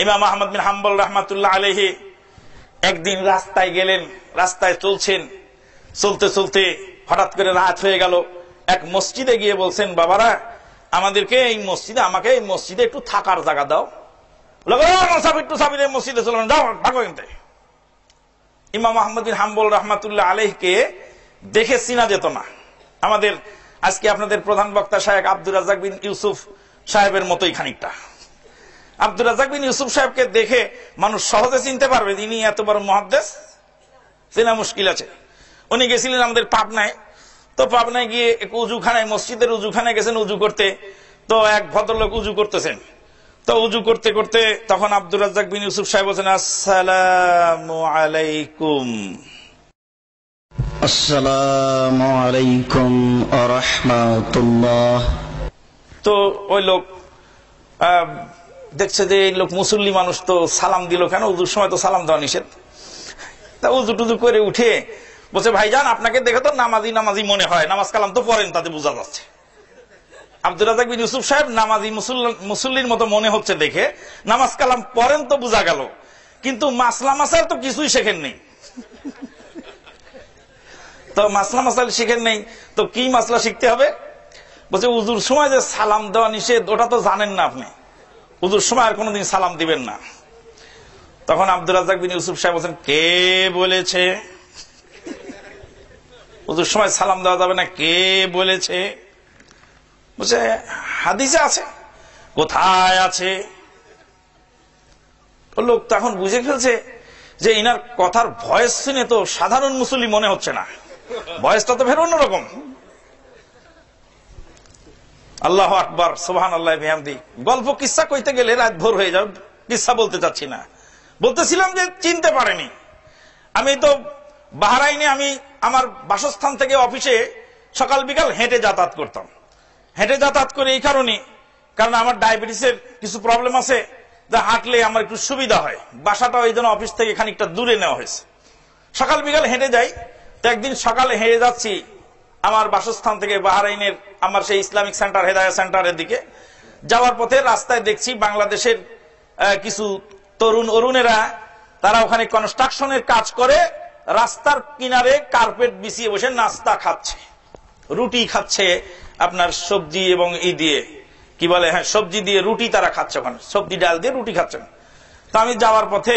ইমাম আহমদ বিন হাম্বল রাহমাতুল্লাহ আলাইহি একদিন রাস্তায় গেলেন, রাস্তায় চলছেন, চলতে চলতে হঠাৎ করে রাত হয়ে গেল। এক মসজিদে গিয়ে বলছেন, বাবারা আমাদেরকে এই মসজিদে, আমাকে এই মসজিদে একটু থাকার জায়গা দাও। একটু সাবিরের মসজিদে চলুন, যাও ভাগো এখান থেকে। ইমাম আহমদ বিন হাম্বল রাহমাতুল্লাহ আলাইহিকে দেখে চিনা যেত না। আমাদের আজকে আপনাদের প্রধান বক্তা শায়েখ আব্দুর রাজ্জাক বিন ইউসুফ সাহেবের মতোই খানিকটা। আব্দুর রাজ্জাক বিন ইউসুফ সাহেবকে দেখে মানুষ সহজে চিনতে পারবে তিনি এত বড় মুহাদ্দিস, চেনা মুশকিল আছে। উনি গেছিলেন আমাদের পাবনায়, তো পাবনায় গিয়ে উজুখানায়, মসজিদের উজুখানায় গেছেন উজু করতে। তো এক ভদ্রলোক উজু করতেছেন, তো উজু করতে করতে তখন আব্দুর রাজ্জাক বিন ইউসুফ সাহেব বলছেন, আসসালামু আলাইকুম। আসসালামু আলাইকুম ওয়া রাহমাতুল্লাহ। তো ওই লোক দেখছে যে এই লোক মুসল্লি মানুষ, তো সালাম দিল কেন, উজুর সময় তো সালাম দেওয়া নিষেধ। তা উজু টুজু করে উঠে বলছে, ভাইজান আপনাকে দেখে তো নামাজি নামাজি মনে হয়, নামাজ কালাম তো পড়েন, তাতে বোঝা যাচ্ছে। আব্দুর রাজ্জাক বিন ইউসুফ সাহেব নামাজি মুসল্লির মতো মনে হচ্ছে দেখে নামাজ কালাম পড়েন তো বোঝা গেল, কিন্তু মাসলা মাসাল তো কিছুই শেখেন নেই। তো মাসলা মাসাল শিখেন নেই, তো কি মাসলা শিখতে হবে? বলছে উজুর সময় যে সালাম দেওয়া নিষেধ ওটা তো জানেন না আপনি, উজুর সময় আর কোনোদিন সালাম দিবেন না। তখন আব্দুর রাজ্জাক বিন ইউসুফ সাহেব বলছেন, কে বলেছে উজুর সময় সালাম দেওয়া যাবে না, কে বলেছে? বলছে হাদিসে আছে। কোথায় আছে? লোক তখন বুঝে ফেলছে যে ইনার কথার ভয়েস শুনে তো সাধারণ মুসল্লি মনে হচ্ছে না, ভয়েসটা তো ফের অন্যরকম। আল্লাহু আকবার, সুবহানাল্লাহ বিহামদি। গল্প কিসসা কইতে গেলে রাত ভোর হয়ে যাবে, কিসসা বলতে চাচ্ছি না। বলতেছিলাম যে চিনতে পারেনি। আমি তো বাহরাইনে আমি আমার বাসস্থান থেকে অফিসে সকাল বিকাল হেঁটে যাতায়াত করতাম। হেঁটে যাতায়াত করে এই কারণ আমার ডায়াবেটিসের কিছু প্রবলেম আছে, যা হাঁটলে আমার একটু সুবিধা হয়। বাসাটা ওই জন্য অফিস থেকে খানিকটা দূরে নেওয়া হয়েছে। সকাল বিকাল হেঁটে যাই। তো একদিন সকালে হেঁটে যাচ্ছি আমার বাসস্থান থেকে বাহরাইনের আমার সেই ইসলামিক সেন্টার, হেদায়া সেন্টারের দিকে যাওয়ার পথে রাস্তায় দেখছি বাংলাদেশের কিছু তরুণ অরুণেরা, তারা ওখানে কনস্ট্রাকশনের কাজ করে রাস্তার কিনারে কার্পেট বিছিয়ে বসে নাস্তা খাচ্ছে, রুটি খাচ্ছে, আপনার সবজি এবং দিয়ে কি বলে, হ্যাঁ সবজি দিয়ে রুটি তারা খাচ্ছে, ওখানে সবজি ডাল দিয়ে রুটি খাচ্ছেন। তো আমি যাওয়ার পথে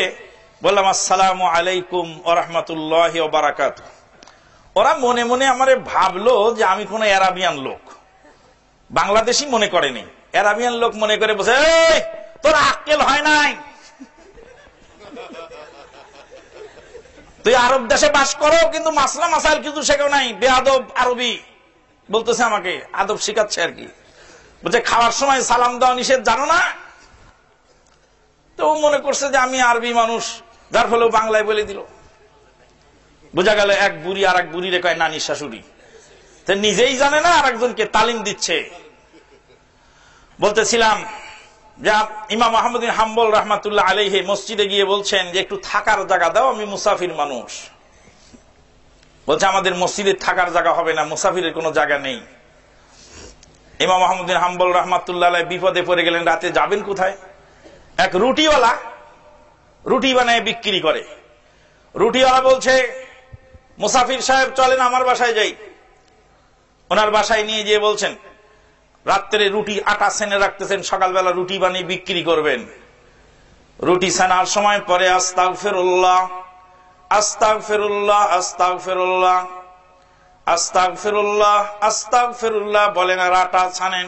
বললাম, আসসালামু আলাইকুম ওয়া রাহমাতুল্লাহি ওয়া বারাকাতুহু। ওরা মনে মনে আমারে ভাবলো যে আমি কোন আরাবিয়ান লোক, বাংলাদেশি মনে করেনি, আরাবিয়ান লোক মনে করে বসে, তোর আক্কেল হয় নাই, তুই আরব দেশে বাস করো কিন্তু মাসলা মাসাইল কিছু শেখো নাই, বেয়াদব আরবি বলতেছে আমাকে, আদব শিখাচ্ছে আর কি। বলছে খাওয়ার সময় সালাম দেওয়া নিষেধ জানো না? তো মনে করছে যে আমি আরবি মানুষ, যার ফলে বাংলায় বলে দিল। বোঝা গেল এক বুড়ি আর এক বুড়ি রে কয় নানি শাশুড়ি, তো নিজেই জানে না আর একজনকে তালিম দিচ্ছে। বলতেছিলাম যে ইমাম আহমদ বিন হাম্বল রাহমাতুল্লাহ আলাইহি মসজিদে গিয়ে বলছেন যে একটু থাকার জায়গা দাও, আমি মুসাফির মানুষ। বলছে আমাদের মসজিদে থাকার জায়গা হবে না, মুসাফিরের কোনো জায়গা নেই। ইমাম আহমদ বিন হাম্বল রাহমাতুল্লাহ আলাইহি বিপদে পড়ে গেলেন, রাতে যাবেন কোথায়? এক রুটিওয়ালা রুটি বানায় বিক্রি করে। রুটিওয়ালা বলছে, মুসাফির সাহেব চলেন আমার বাসায় যাই। ওনার বাসায় নিয়ে গিয়ে বলছেন, রাত্রে রুটি আটা সেনে রাখতেছেন, সকালবেলা রুটি বানিয়ে বিক্রি করবেন। রুটি সেনার সময় পরে আস্তাগফিরুল্লাহ আস্তাগফিরুল্লাহ আস্তাগফিরুল্লাহ আস্তাগফিরুল্লাহ আস্তাগফিরুল্লাহ বলেন আর আটা ছানেন।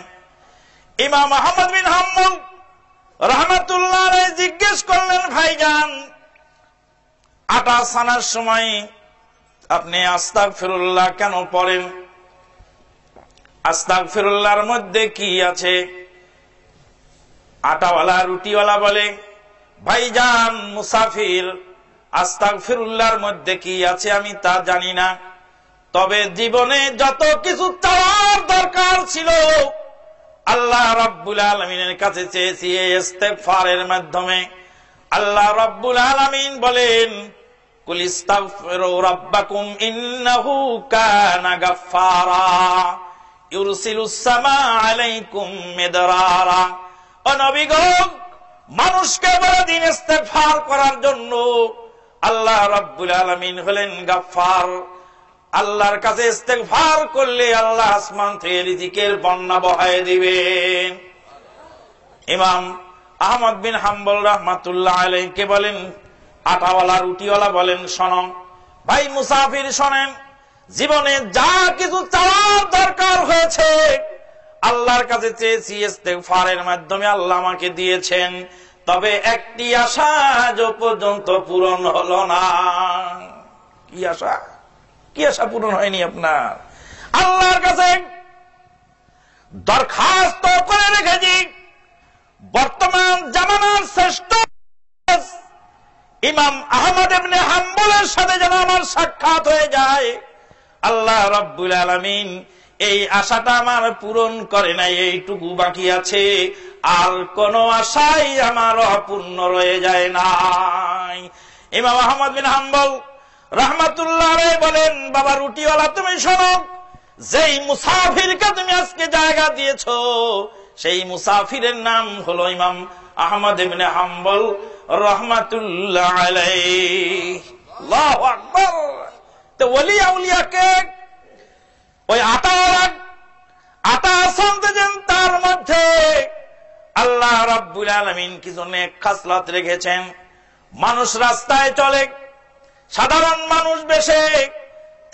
ইমাম আহমদ বিন হাম্বল রাহমাতুল্লাহ আলাইহি জিজ্ঞেস করলেন, ভাইজান আটা ছানার সময় আপনি আস্তাগফিরুল্লাহ কেন পড়েন? আস্তাগফিরুল্লাহর মধ্যে কি আছে? আটাওয়ালা রুটিওয়ালা বলে, ভাইজান মুসাফির, আস্তাগফিরুল্লাহর মধ্যে কি আছে আমি তা জানি না, তবে জীবনে যত কিছু চাওয়ার দরকার ছিল আল্লাহ রাব্বুল আলামিনের কাছে চেয়েছি এই ইস্তেগফারের মাধ্যমে। আল্লাহ রাব্বুল আলামিন বলেন, কুল ইস্তাগফিরু রাব্বাকুম ইন্নাহু কানা গাফফারা ইউরসিলুস সামাআ আলাইকুম মিদরারা। ও নবী গো, মানুষকে বলে দিন ইস্তেগফার করার জন্য। আল্লাহ রাব্বুল আলামিন হলেন গাফফার। আল্লাহর কাছে ইস্তেগফার করলে আল্লাহ আসমান থেকে রিজিকের বন্যা বহায় দিবেন। ইমাম আহমদ বিন হাম্বল রাহমাতুল্লাহ আলাইহি বলেন, আটাওয়ালা রুটিওয়ালা বলেন, শোনো ভাই মুসাফির শোনেন, জীবনে যা কিছু চাওয়ার দরকার হয়েছে আল্লাহর কাছে চেয়েছি, ইস্তেগফারের মাধ্যমে আল্লাহ আমাকে দিয়েছেন, তবে একটি আশা আজ পর্যন্ত পূরণ হলো না। কি আশা? কি আশা পূরণ হয়নি আপনার? আল্লাহর কাছে দরখাস্ত করে রেখেছি, বর্তমান জামানার শ্রেষ্ঠ ইমাম আহমদ ইবনে হাম্বলের সাথে যেন আমার সাক্ষাৎ হয়ে যায়। আল্লাহ রাব্বুল আলামিন এই আশাটা আমার পূরণ করে নাই, এইটুকু বাকি আছে, আর কোন আশাই আমার অপূর্ণ রয়ে যায় নাই। ইমাম আহমদ বিন হাম্বল রাহমাতুল্লাহ আলাইহি বলেন, বাবা রুটিওয়ালা তুমি শোনো, যেই মুসাফিরকে তুমি আজকে জায়গা দিয়েছো সেই মুসাফিরের নাম হলো ইমাম আহমদ ইবনে হাম্বল রাহমাতুল্লাহ আলাইহি। আল্লাহু আকবার। তো ওলি আউলিয়াকে ওই আটা সন্তেছেন, তার মধ্যে আল্লাহ রাব্বুল আলামিন কিছু নেক খাসলাত রেখেছেন। মানুষ রাস্তায় চলে, সাধারণ মানুষ বেশে,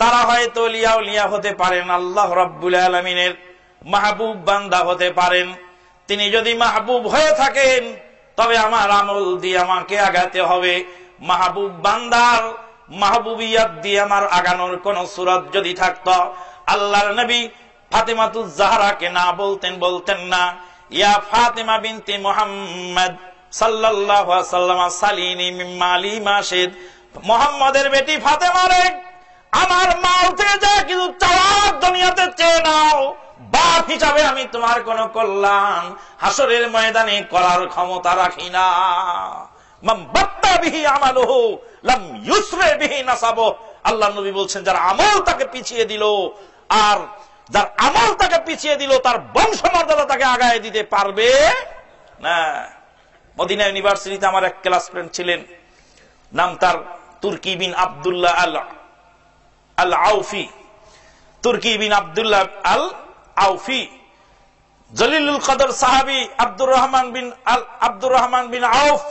তারা হয়তো ওলিয়া উলিয়া হতে পারেন, আল্লাহ রাব্বুল আলামিনের মাহবুব বান্দা হতে পারেন। তিনি যদি মাহবুব হয়ে থাকেন তবে আমার আমল দিয়ে আমাকে আগাতে হবে। মাহবুব বান্দার মাহবুবিয়াত দিয়ে আমার আগানোর কোন সুরত যদি থাকতো, আল্লাহর নবী ফাতেমাতুজ জাহরাকে না বলতেন না, ইয়া ফাতেমা বিনতে মুহাম্মদ সাল্লাল্লাহু আলাইহি ওয়াসাল্লাম সালিনি মিন মালি মাশিদ, মুহাম্মাদের বেটি ফাতেমা রে, আমার মাল থেকে যা কিছু চাওয়ার দুনিয়াতে চেয়ে নাও, বাপ হিসাবে আমি তোমার কোন কল্যাণ হাসরের ময়দানে করার ক্ষমতা রাখি না। মান বাত্তা বিহি আমালুহু লাম ইউসরে বিহি নাসাবুহু, আল্লাহর নবী বলছেন, যার আমল তাকে পিছিয়ে দিল, আর যার আমল তাকে পিছিয়ে দিল তার বংশমর্যাদা তাকে আগায় দিতে পারবে না। মদিনা ইউনিভার্সিটিতে আমার এক ক্লাস ফ্রেন্ড ছিলেন, নাম তার তুর্কি বিন আব্দুল্লাহ আল আউফি। তুর্কি বিন আব্দুল্লাহ আল আউফি জলিলুল কদর সাহাবী আব্দুর রহমান বিন আউফ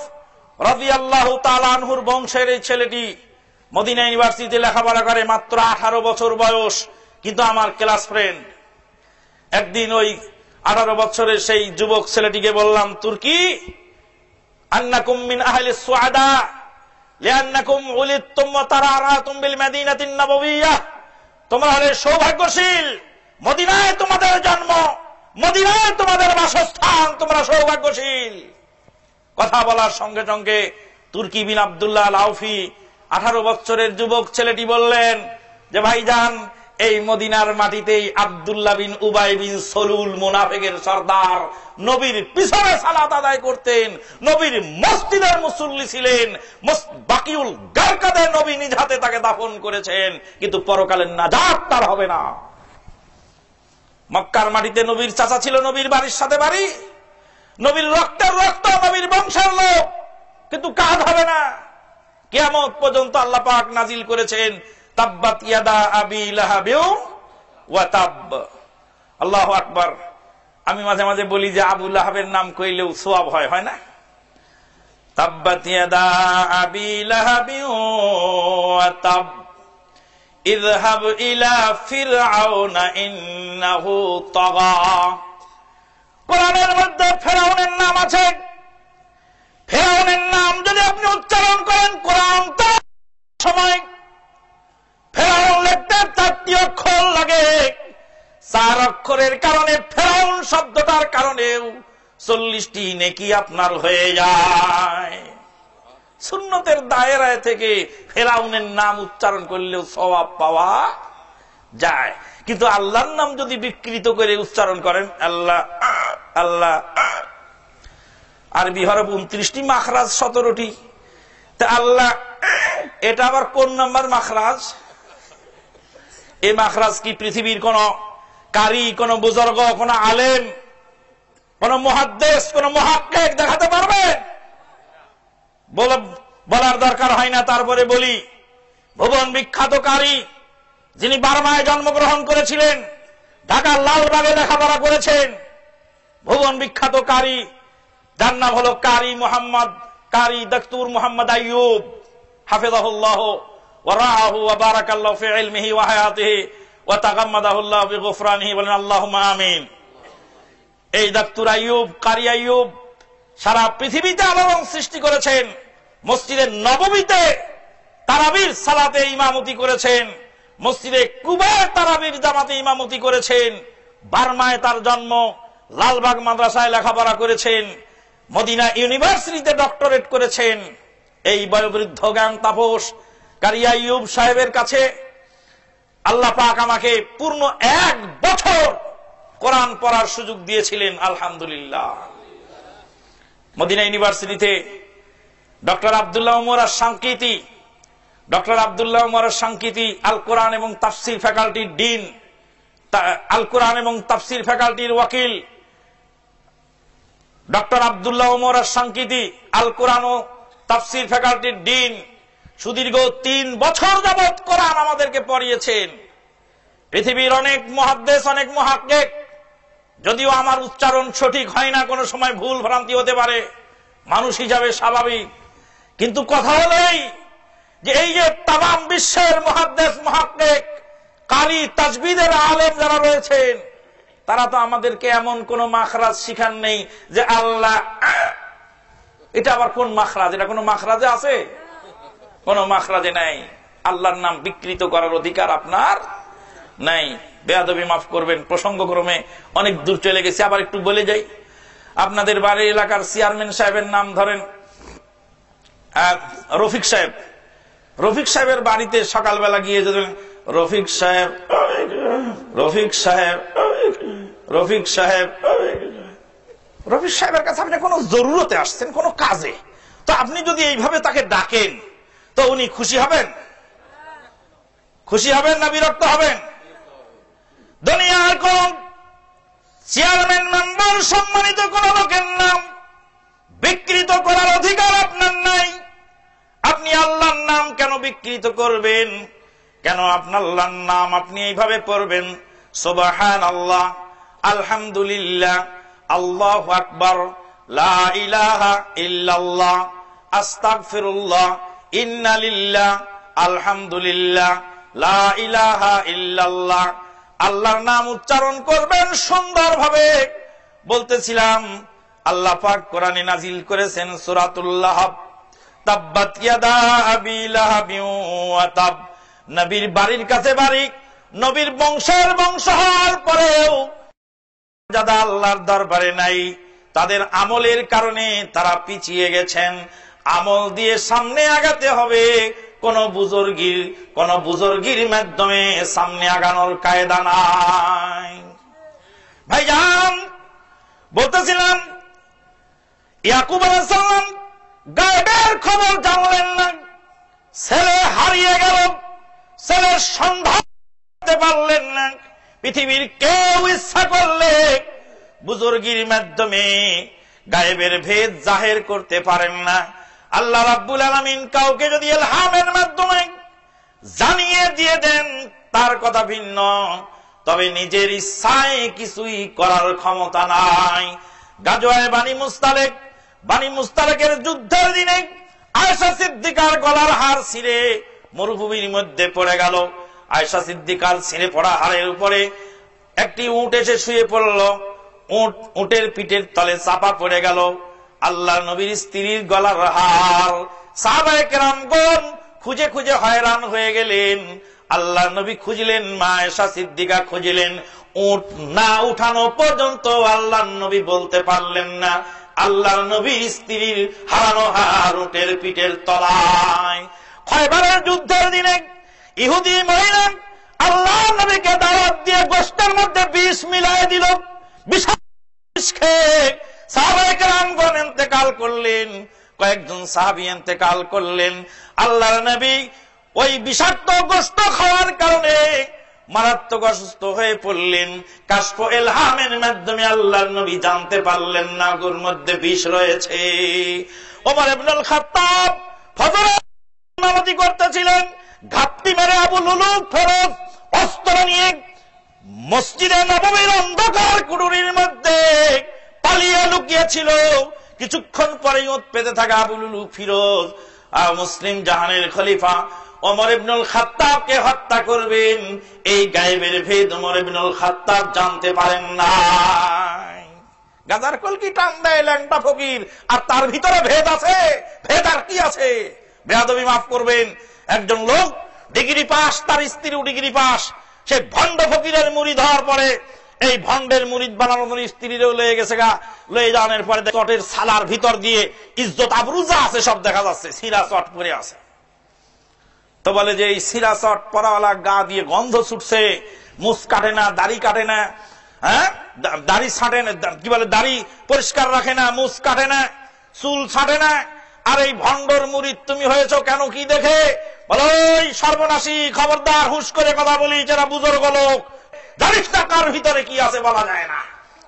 রাদিয়াল্লাহু তাআলা আনহুর বংশের এই ছেলেটি মদিনা ইউনিভার্সিটিতে লেখাপড়া করে, মাত্র 18 বছর বয়স। কিন্তু আমার ক্লাস ফ্রেন্ড, একদিন ওই 18 বছরের সেই যুবক ছেলেটিকে বললাম, তুর্কি, আন্নাকুম মিন আহলিস সুআদা লিআন্নাকুম উলিদতুম ওয়া তারারাতুম বিল মাদিনাতিন নাবাবিয়্যাহ, তোমরা হলে সৌভাগ্যশীল, মদিনায় তোমাদের জন্ম, মদিনায় তোমাদের বাসস্থান, তোমরা সৌভাগ্যশীল। কথা বলার সঙ্গে সঙ্গে তুর্কি বিন আব্দুল্লাহ আল আউফি 18 বছরের যুবক ছেলেটি বললেন যে, ভাইজান, এই মদিনার মাটিতেই আব্দুল্লাহ বিন উবাই বিন সলুল মুনাফিকের সর্দার নবীর পিছনে সালাত আদায় করতেন, নবীর মসজিদের মুসল্লি ছিলেন, বাকিউল গারকাদে নবী নিজ হাতে তাকে দাফন করেছেন, কিন্তু পরকালের নাজাত তার হবে না। মক্কার মাটিতে নবীর চাচা ছিল, নবীর বাড়ির সাথে বাড়ি, নবীর রক্তের রক্ত, নবীর বংশের লোক, কিন্তু কাজ হবে না। কিয়ামত পর্যন্ত আল্লাহ পাক নাজিল করেছেন, তাব্বাত ইয়াদা আবি লাহাবিউ ওয়া তাব। আল্লাহু আকবার। আমি মাঝে মাঝে বলি যে আবু লাহাবের নাম কইলেও সওয়াব হয়, হয় না? তাব্বাত ইয়াদা আবি লাহাবিউ ওয়া তাব ইযহাব ইলা ফিরআউনা ইন্নাহু তাগা। কোরআনের মধ্যে ফেরাউনের নাম আছে। ফেরাউনের নাম যদি আপনি উচ্চারণ করেন কোরআন সময়, ফেরাউন লিখতে 4টি অক্ষর লাগে। 4 অক্ষরের কারণে, ফেরাউন শব্দটার কারণেও 40টি নেকি আপনার হয়ে যায়। সুন্নতের দায়রায় থেকে ফেরাউনের নাম উচ্চারণ করলেও সওয়াব পাওয়া যায়। কিন্তু আল্লাহর নাম যদি বিকৃত করে উচ্চারণ করেন, আল্লাহ আল্লাহ, আরবি হরফ 29টি, মাখরাজ 17টি, তা আল্লাহ এটা আবার কোন নাম্বার মাখরাজ? এই মাখরাজ কি পৃথিবীর কোন কারি, কোন বুজুর্গ, কোন আলেম, কোন মুহাদ্দিস, কোন মুহাক্কিক দেখাতে পারবেন? বলার দরকার হয় না। তারপরে বলি, ভুবন বিখ্যাত কারি, যিনি বার্মায় জন্মগ্রহণ করেছিলেন, ঢাকার লালবাগে লেখাপড়া করেছেন, ভুবন বিখ্যাত কারি, যার নাম হলো কারি দক্তুর মুহাম্মদ আইয়ুব হাফিজাহুল্লাহ ওয়া রাআহু ওয়া বারাকাল্লাহু ফি ইলমিহি ওয়া হায়াতিহি ওয়া তাগাম্মাদাহুল্লাহু বিগুফরানিহি, বলেন আল্লাহুম্মা আমিন। এই দাক্তুর আইয়ুব, কারি আইয়ুব সারা পৃথিবীতে আলোড়ন সৃষ্টি করেছেন। মসজিদে নববীতে তারাবির সালাতে ইমামতি করেছেন, মসজিদে কুবায় তারাবির জামাতে ইমামতি করেছেন, বার্মায় তার জন্ম, লালবাগ মাদ্রাসায় লেখাপড়া করেছেন, মদিনা ইউনিভার্সিটিতে ডক্টরেট করেছেন। এই বয়োবৃদ্ধ জ্ঞান তাপস কারি আইয়ুব সাহেবের কাছে আল্লাহ পাক আমাকে পূর্ণ 1 বছর কোরআন পড়ার সুযোগ দিয়েছিলেন, আলহামদুলিল্লাহ। মদিনা ইউনিভার্সিটিতে ডক্টর আব্দুল্লাহ উমর আশ-শানকিতি, আল কোরআন এবং তাফসির ফ্যাকাল্টির ডিন, আল কোরআন এবং তাফসির ফ্যাকাল্টির ওয়াকিল ডক্টর আব্দুল্লাহ উমর আশ-শানকিতি, আল কোরআন ও তাফসির ফ্যাকাল্টির ডিন, সুদীর্ঘ 3 বছর যাবৎ কোরআন আমাদেরকে পড়িয়েছেন। পৃথিবীর অনেক মুহাদ্দিস, অনেক মুহাক্কিক, যদিও আমার উচ্চারণ সঠিক হয় না, কোনো সময় ভুল ভ্রান্তি হতে পারে, মানুষ হিসাবে স্বাভাবিক, কিন্তু কথা হলেই যে এই যে তামাম বিশ্বের মুহাদ্দিস, মুহাক্কিক, কারি, তাজবিদের আলেম যারা রয়েছেন, তারা তো আমাদেরকে এমন কোন মাখরাজ শিখান নেই যে আল্লাহ, এটা আবার কোন মাখরাজ, এটা কোন মাখরাজে আছে? কোন মাখরাজে নাই। আল্লাহর নাম বিকৃত করার অধিকার আপনার নাই। বেয়াদবি মাফ করবেন, প্রসঙ্গক্রমে অনেক দূর চলে গেছে, আবার একটু বলে যাই। আপনাদের বাড়ির এলাকার চেয়ারম্যান সাহেবের নাম ধরেন রফিক সাহেব। রফিক সাহেবের বাড়িতে সকালবেলা গিয়ে যদি রফিক সাহেব, রফিক সাহেব, রফিক সাহেব, রফিক সাহেবের কাছে আপনি কোন জরুরতে আসছেন, কোন কাজে, তো আপনি যদি এইভাবে তাকে ডাকেন তো উনি খুশি হবেন? খুশি হবেন না বিরক্ত হবেন? দুনিয়ার কোন চেয়ারম্যান, মেম্বার, সম্মানিত কোন লোকের নাম বিকৃত করার অধিকার আপনার নাই। আপনি আল্লাহর নাম কেন বিকৃত করবেন? কেন আপনার আল্লাহর নাম আপনি এইভাবে পড়বেন? সুবহানাল্লাহ, আলহামদুলিল্লাহ, আল্লাহু আকবার, লা ইলাহা ইল্লাল্লাহ, আস্তাগফিরুল্লাহ, ইন্না লিল্লাহ, আলহামদুলিল্লাহ, লা ইলাহা ইল্লাল্লাহ। আল্লাহর নাম উচ্চারণ করবেন সুন্দরভাবে। বলতেছিলাম আল্লাহ পাক কোরআনে নাজিল করেছেন সূরাতুল লাহব, তাব্বাত ইয়াদা আবি লাহাবিন ওয়া তাব। নবীর বাড়ির কাছে বাড়ি, নবীর বংশের বংশ হওয়ার পরেও যারা আল্লাহর দরবারে নাই, তাদের আমলের কারণে তারা পিছিয়ে গেছেন। আমল দিয়ে সামনে আগাতে হবে, কোন বুজুর্গির মাধ্যমে সামনে আগানোর কায়দা নাই। ভাইজান, বলতেছিলাম ইয়াকুব আলাইহিস সালাম গায়েবের খবর জানলেন না, ছেলে হারিয়ে গেল, ছেলের সন্ধান করতে পারলেন না। পৃথিবীর কেউ ইচ্ছা করলে বুজুর্গির মাধ্যমে গায়েবের ভেদ জাহের করতে পারেন না। আল্লাহ রাব্বুল আলামিন কাউকে যদি ইলহামের মাধ্যমে জানিয়ে দিয়ে দেন তার কথা ভিন্ন, তবে নিজের ইচ্ছায় কিছুই করার ক্ষমতা নাই। গাজওয়ায়ে বানি মুস্তালেকের যুদ্ধের দিনে আয়েশা সিদ্দিকার গলার হার ছিঁড়ে মরুভূমির মধ্যে পড়ে গেল। আয়েশা সিদ্দিকার ছিঁড়ে পড়া হাড়ের উপরে একটি উট এসে শুয়ে পড়ল। উটের পিঠের তলে চাপা পড়ে গেল আল্লাহর নবীর স্ত্রীর গলার হার। সাহাবায়ে কেরামগণ খুঁজে খুঁজে হয়রান হয়ে গেলেন। আল্লাহর নবী খুঁজলেন, মা আয়েশা সিদ্দিকা খুঁজলেন, উট না উঠানো পর্যন্ত আল্লাহর নবী বলতে পারলেন না আল্লাহর নবীর স্ত্রীর হারানো হার উটের পিঠের তলায়। খয়বরের যুদ্ধের দিনে ইহুদি মহিলা আল্লাহর নবীকে দাওয়াত দিয়ে গোশতের মধ্যে বিষ মিলাই দিল। বিষ খেয়ে সাহাবায়ে কেরামগণ ইন্তেকাল করলেন, কয়েকজন সাহাবী ইন্তেকাল করলেন। আল্লাহর নবী ওই বিষাক্ত গোশত খাওয়ার কারণে মারাত্মক অসুস্থ হয়ে পড়লেন। কাশফ ইলহামের মাধ্যমে আল্লাহর নবী জানতে পারলেন না ওর মধ্যে বিষ রয়েছে। ওমর ইবনুল খাত্তাব ফজরের নামাজ করতেছিলেন, ঘাপটি মেরে আবু লুলুক ফেরত অস্ত্র নিয়ে মসজিদে নববীর অন্ধকার কুঠুরির মধ্যে পালিয়ে লুকিয়েছিল। কিছুক্ষণ পরেই ওত পেতে থাকা আবু লুলুক ফিরোজ মুসলিম জাহানের খলিফা ওমর ইবনুল খাত্তাবকে হত্যা করবেন, এই গায়েবের ভেদ ওমর ইবনুল খাত্তাব জানতে পারেন না। গাজার কলকি টান দেয় ল্যাংটা ফকির, আর তার ভিতরে ভেদ আছে। ভেদ আর কি আছে? বেয়াদবি মাফ করবেন, একজন লোক ডিগ্রি পাস, তার স্ত্রীও ডিগ্রি পাস, সে ভণ্ড ফকিরের মুরিদ হওয়ার পরে এই ভণ্ডের মুরিদ বানানোর স্ত্রীরও লয়ে গেছে গা। লয়ে যাওয়ার পরে চটের সালার ভিতর দিয়ে ইজ্জত আবরুজা আছে সব দেখা যাচ্ছে, সিরা চট পরে আছে। তো বলে যে এই সিরা চট পরাওয়ালা গা দিয়ে গন্ধ ছুটছে, মুছ কাটে না, দাড়ি কাটে না, হ্যাঁ দাড়ি ছাটে না, কি বলে দাড়ি পরিষ্কার রাখে না, মুছ কাটে না, চুল ছাটে না। আর এই ভণ্ডর মুরিদ তুমি হয়েছ কেন, কি দেখে? বলো ওই সর্বনাশী, খবরদার, হুশ করে কথা বলি, যারা বুজুর্গ লোক, জানিস না কার ভিতরে কি আছে বলা যায় না।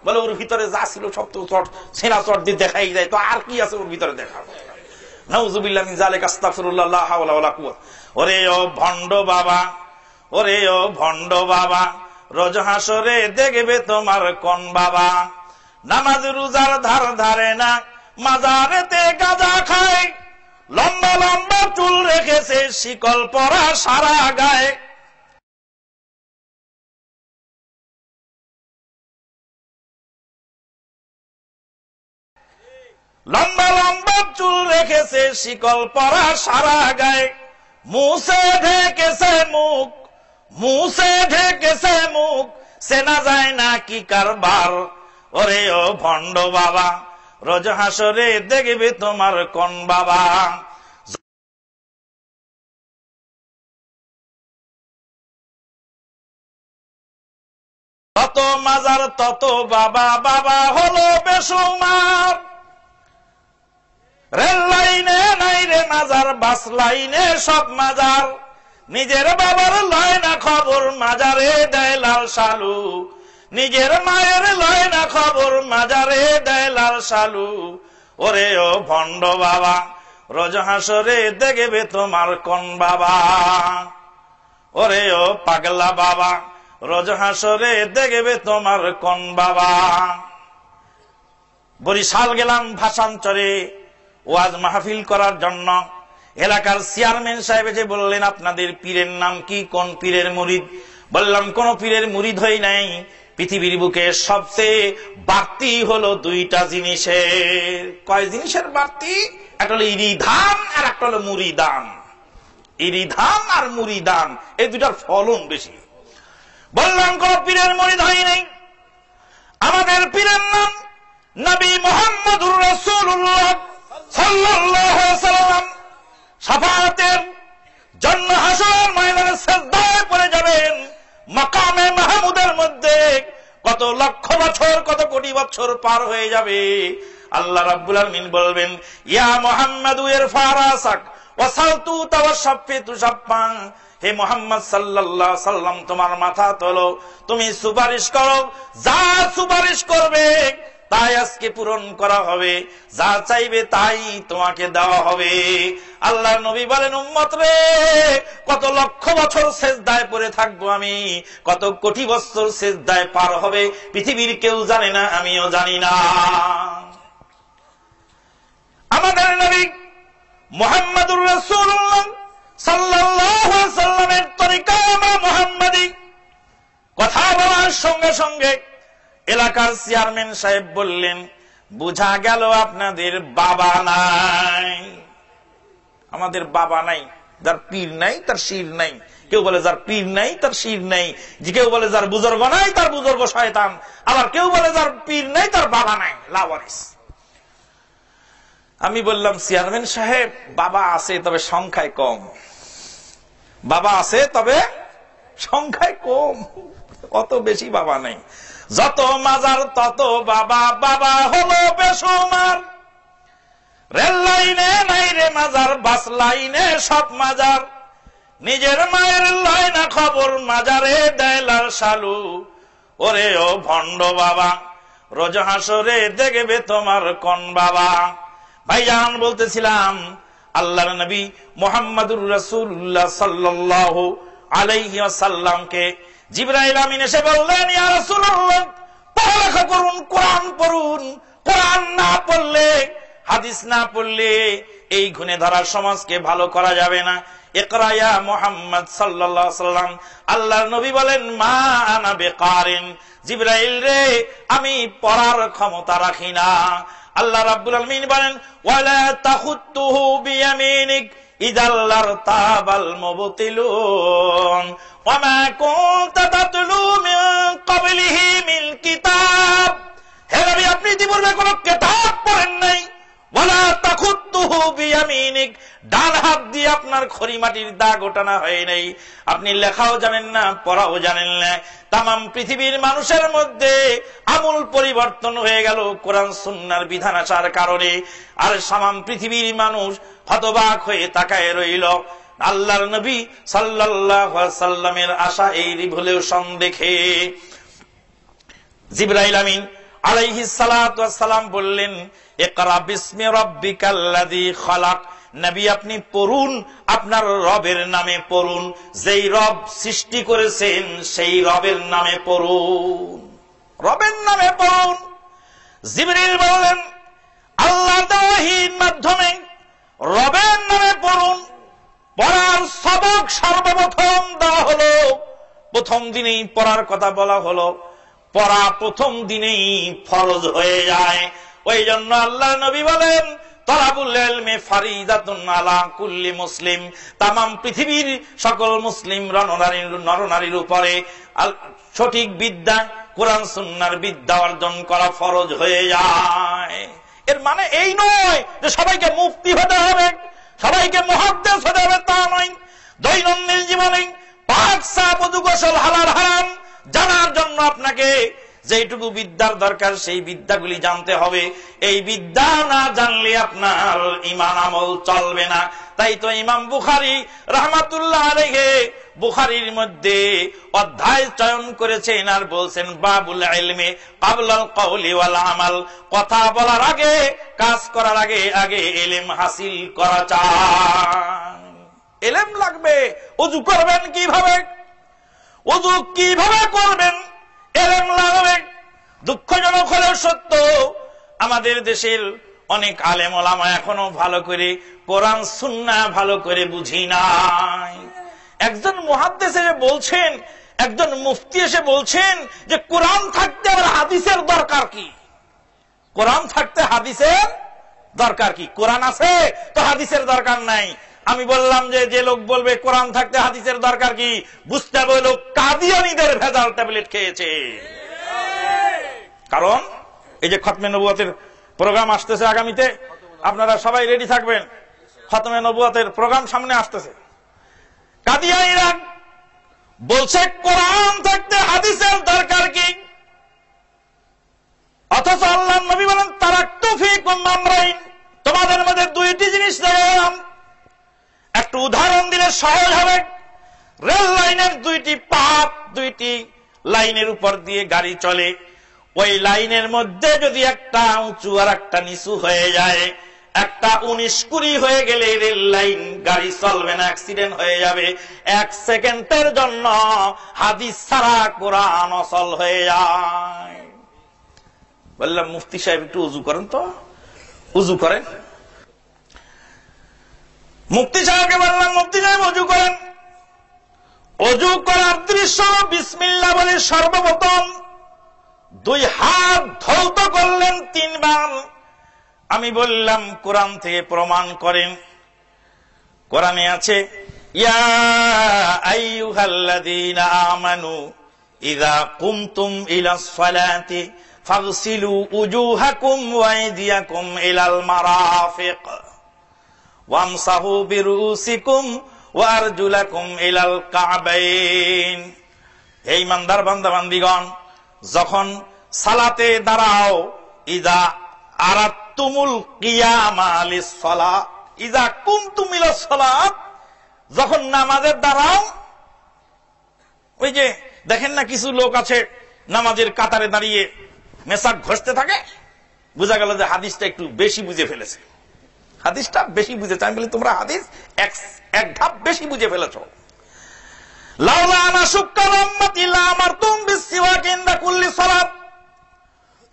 বলে ওর ভিতরে যা ছিল সব তো চট ছেঁড়া চট দিয়ে দেখাই যায়, তো আর কি আছে ওর ভিতরে দেখা? নাউযুবিল্লাহ মিন যালিকা, আস্তাগফিরুল্লাহ, লা হাওলা ওয়ালা কুওয়াতা। ওরে ও ভণ্ড বাবা, ওরে ও ভণ্ড বাবা, রোজ হাসরে দেখবে তোমার কোন বাবা। নামাজ রোজার ধার ধারে না, মাজারেতে গাঁজা খায়, লম্বা লম্বা চুল রেখেছে, শিকল পরা সারা গায়ে। লম্বা লম্বা চুল রেখেছে, শিকল পরা সারা গায়ে। মুছে ঢেকেছে মুখ, মুছে ঢেকেছে মুখ, চেনা যায় না কি কারবার। ওরে ও ভণ্ড বাবা, রোজ হাসরে দেখবে তোমার কোন বাবা। তত মাজার তত বাবা, বাবা হলো বেসুমার। রেল লাইনে নাই রে মাজার, বাস লাইনে সব মাজার। নিজের বাবার লয় না খবর, মাজারে দেয় লাল সালু। নিজের মায়ের লয় না খবর, মাজারে দেয় লাল সালু। ওরে ও ভণ্ড বাবা, রোজ হাসরে দেখবে তোমার কোন বাবা। ওরে ও পাগলা বাবা, রোজ হাসরে দেখবে তোমার কোন বাবা। বরিশাল গেলাম ভাষান্তরে ওয়াজ মাহফিল করার জন্য। এলাকার চেয়ারম্যান সাহেব এসে বললেন, আপনাদের পীরের নাম কি, কোন পীরের মুরিদ? বললাম কোন পীরের মুরিদ হই নাই, পৃথিবীর বুকে সবচেয়ে বাড়তি হলো দুইটা জিনিসের। কয় জিনিসের বাড়তি? একটা হলো ইরিধান আর একটা হলো মুরিদান। ইরিধান আর মুরিদান, এই দুটার ফলন বেশি। বললাম কোন পীরের মুরিদ হই নাই, আমাদের পীরের নাম নবী মুহাম্মদুর রাসূলুল্লাহ সাল্লাল্লাহু আলাইহি ওয়াসাল্লাম। শাফাআতের জন্য হাসরের ময়দানে সিজদায় পড়ে যাবেন, মাকামে মাহমুদের মধ্যে কত লক্ষ বছর, কত কোটি বছর পার হয়ে যাবে। আল্লাহ রাব্বুল আলামিন বলবেন, ইয়া মুহাম্মাদু ইরফা রাসাক ওয়াসালতু তাওয়াশফিতু শাফান। হে মুহাম্মদ সাল্লাল্লাহু আলাইহি সাল্লাম, তোমার মাথা তোলো, তুমি সুপারিশ করো। যা সুপারিশ করবে তাই আজকে পূরণ করা হবে, যা চাইবে তাই তোমাকে দেওয়া হবে। আল্লাহ নবী বলেন, উম্মত রে, কত লক্ষ বছর সিজদায় পড়ে থাকবো আমি, কত কোটি বছর সিজদায় পার হবে, পৃথিবীর কেউ জানে না, আমিও জানি না। আমাদের নবী মুহাম্মদুর রাসূলুল্লাহ সাল্লাল্লাহু আলাইহি সাল্লামের তরিকা বা মুহাম্মাদি কথা বলার সঙ্গে সঙ্গে এলাকার চেয়ারম্যান সাহেব বললেন, বুঝা গেল আপনাদের বাবা নাই। আমাদের বাবা নাই, যার পীর নাই তার শির নাই। কেউ বলে যার পীর নাই তার শির নাই, যে কেউ বলে যার বুজুর্গ নাই তার বুজুর্গ শয়তান, আবার কেউ বলে যার পীর নাই তার বাবা নাই, লাওয়ারিস। আমি বললাম, চেয়ারম্যান সাহেব, বাবা আছে তবে সংখ্যায় কম। বাবা আছে তবে সংখ্যায় কম, অত বেশি বাবা নাই। যত মাজার তত বাবা, বাবা হলো বেসুমার। রেল লাইনে নাই রে মাজার, বাস লাইনে সব মাজার। নিজের মায়ের লয় না খবর, মাজারে দেয় লাল সালু। ওরে ও ভণ্ড বাবা, রোজ হাসরে দেখবে তোমার কোন বাবা। ভাইজান, বলতেছিলাম আল্লাহর নবী মুহাম্মদুর রাসূলুল্লাহ সাল্লাল্লাহু আলাইহি ওয়াসাল্লামকে জিবরাইল আমিন এসে বললেন, ইয়া রাসূলুল্লাহ, পড়ালেখা করুন, কোরআন পড়ুন। কোরআন না পড়লে, হাদিস না পড়লে এই গুণে ধরার সমাজকে ভালো করা যাবে না। ইকরা ইয়া মুহাম্মদ সাল্লাল্লাহু আলাইহি ওয়াসাল্লাম, আল্লাহর নবী বলেন মা আনা বিকারিন, জিবরাইল রে আমি পড়ার ক্ষমতা রাখি না। আল্লাহ রাব্বুল আলামিন বলেন ওয়ালা তাখুতুহু বিয়ামিনিক ইদাল্লার তাবাল মুবতিলুন ওয়া মা কুনতা তাতলু মিন ক্বাবলিহি মিন কিতাব, হে নবী আপনি ইতিপূর্বে কোন কিতাব পড়েন নাই। ওয়ালা তাখুতুহু বিয়ামিনিক, ডান হাত দিয়ে আপনার খড়ি মাটির দাগ ওঠানো হয় নাই, আপনি লেখাও জানেন না পড়াও জানেন না। তামাম পৃথিবীর মানুষের মধ্যে আমূল পরিবর্তন হয়ে গেল কোরআন সুন্নাহর বিধান আসার কারণে। আর তামাম পৃথিবীর মানুষ হতবাক হয়ে তাকায় রইল। আল্লাহর নবী সাল্লাল্লাহু আলাইহি ওয়াসাল্লামের আশা এই রিভলিউশন দেখে জিবরাইল আমিন আলাইহিস সালাতু ওয়াস সালাম বললেন ইকরা বিসমি রাব্বিকাল্লাযী খালাক, নবী আপনি পড়ুন, আপনার রবের নামে পড়ুন, যেই রব সৃষ্টি করেছেন সেই রবের নামে পড়ুন, রবের নামে পড়ুন। জিবরিল বললেন আল্লাহর ওহীর মাধ্যমে রবের নামে পড়ুন। পড়ার সবক সর্বপ্রথম দেওয়া হলো, প্রথম দিনেই পড়ার কথা বলা হলো। পড়া প্রথম দিনেই ফরজ হয়ে যায়। ওই জন্য আল্লাহ নবী বলেন তালাবুল ইলমি ফারিদাতুন আলা কুল্লি মুসলিম, তামাম পৃথিবীর সকল মুসলিম নরনারীর উপরে সঠিক বিদ্যা কোরআন সুন্নাহর বিদ্যা অর্জন করা ফরজ হয়ে যায়। এর মানে এই নয় যে সবাইকে মুফতি হতে হবে, সবাইকে মুহাদ্দিস হতে হবে, তা নয়। দৈনন্দিন জীবনে পাক সাফ ওযু গোসল হালাল হারাম জানার জন্য আপনাকে যেটুকু বিদ্যার দরকার সেই বিদ্যাগুলি জানতে হবে। এই বিদ্যা না জানলে আপনার ঈমান আমল চলবে না। তাই তো ইমাম বুখারী রাহমাতুল্লাহ আলাইহি বুখারীর মধ্যে অধ্যায় চয়ন করেছেন আর বলছেন বাবুল ইলমি ক্বাবলাল কওলি ওয়াল আমাল, কথা বলার আগে কাজ করার আগে আগে ইলম হাসিল করা চাই। ইলম লাগবে। ওযু করবেন কিভাবে, ওযু কিভাবে করবেন, ইলম লাগবে। দুঃখজনক হলেও সত্য, আমাদের দেশের অনেক আলেম ওলামা এখনো ভালো করে কোরআন সুন্নাহ ভালো করে বুঝি নাই। একজন মুহাদ্দিস এসে বলছেন, একজন মুফতি এসে বলছেন যে কোরআন থাকতে আর হাদিসের দরকার কি? কোরআন থাকতে হাদিসের দরকার কি? কোরআন আছে তো হাদিসের দরকার নাই। আমি বললাম যে লোক বলবে কোরআন থাকতে হাদিসের দরকার কি, বুঝতে হবে লোক কাদিয়ানীদের ভেজাল ট্যাবলেট খেয়েছে। কারণ এই যে খতমে নবুয়তের প্রোগ্রাম আসতেছে আগামীতে, আপনারা সবাই রেডি থাকবেন। খতমে নবুয়তের প্রোগ্রাম সামনে আসতেছে। কাদিয়ানীরা বলছে কোরআন থাকতে হাদিসের দরকার কি, অথচ আল্লাহর নবী বলেন তারাক্তু ফীকুম আমরাইন, তোমাদের মধ্যে দুইটি জিনিস দিলাম। একটু উদাহরণ দিলে সহজ হবে। রেল লাইনের দুইটি পাত, দুইটি লাইনের উপর দিয়ে গাড়ি চলে। ওই লাইনের মধ্যে যদি একটা উঁচু আর একটা নিচু হয়ে যায়, একটা 19-20 হয়ে গেলে রেল লাইন গাড়ি চলবে না, অ্যাক্সিডেন্ট হয়ে যাবে। 1 সেকেন্ডের জন্য হাদিস ছাড়া কোরআন অচল হয়ে যায়। বললাম মুফতি সাহেব একটু উযু করেন তো, উযু করেন। মুফতি সাহেবকে বললাম মুফতি সাহেব উযু করেন। উযু করার দৃশ্য বিসমিল্লাহ বলে সর্বপ্রথম 2 হাত ধৌত করলেন 3 বার। আমি বললাম কোরআন থেকে প্রমাণ করেন। কোরআনে আছে ইয়া আইয়ুহাল্লাযীনা আমানু ইযা কুমতুম ইলাস সালাতি ফাগসিলু উজুহাকুম ওয়া আইদিয়াকুম ইলাল মারাফিক ওয়ামসাহু বিরুসিকুম ওয়া আরজুলাকুম ইলাল কাবাইন। হে ইমানদার বান্দা বান্দীগণ, যখন সালাতে দাঁড়াও, ইযা আরাতুমুল কিয়ামা লিস-সালাত, ইযা কুমতুম ইলাস সালাত, যখন নামাজের দাঁড়াও। ওই যে দেখেন না কিছু লোক আছে নামাজের কাতারে দাঁড়িয়ে মেসাক ঘষতে থাকে, বোঝা গেল যে হাদিসটা একটু বেশি বুঝে ফেলেছে, হাদিসটা বেশি বুঝেছে। আমি বলি তোমরা হাদিস এক ধাপ বেশি বুঝে ফেলেছ। লাউলা আনা শুক্কার উম্মতি লা আমারতুম বিসওয়াক ইনদা কুল্লি সালাত,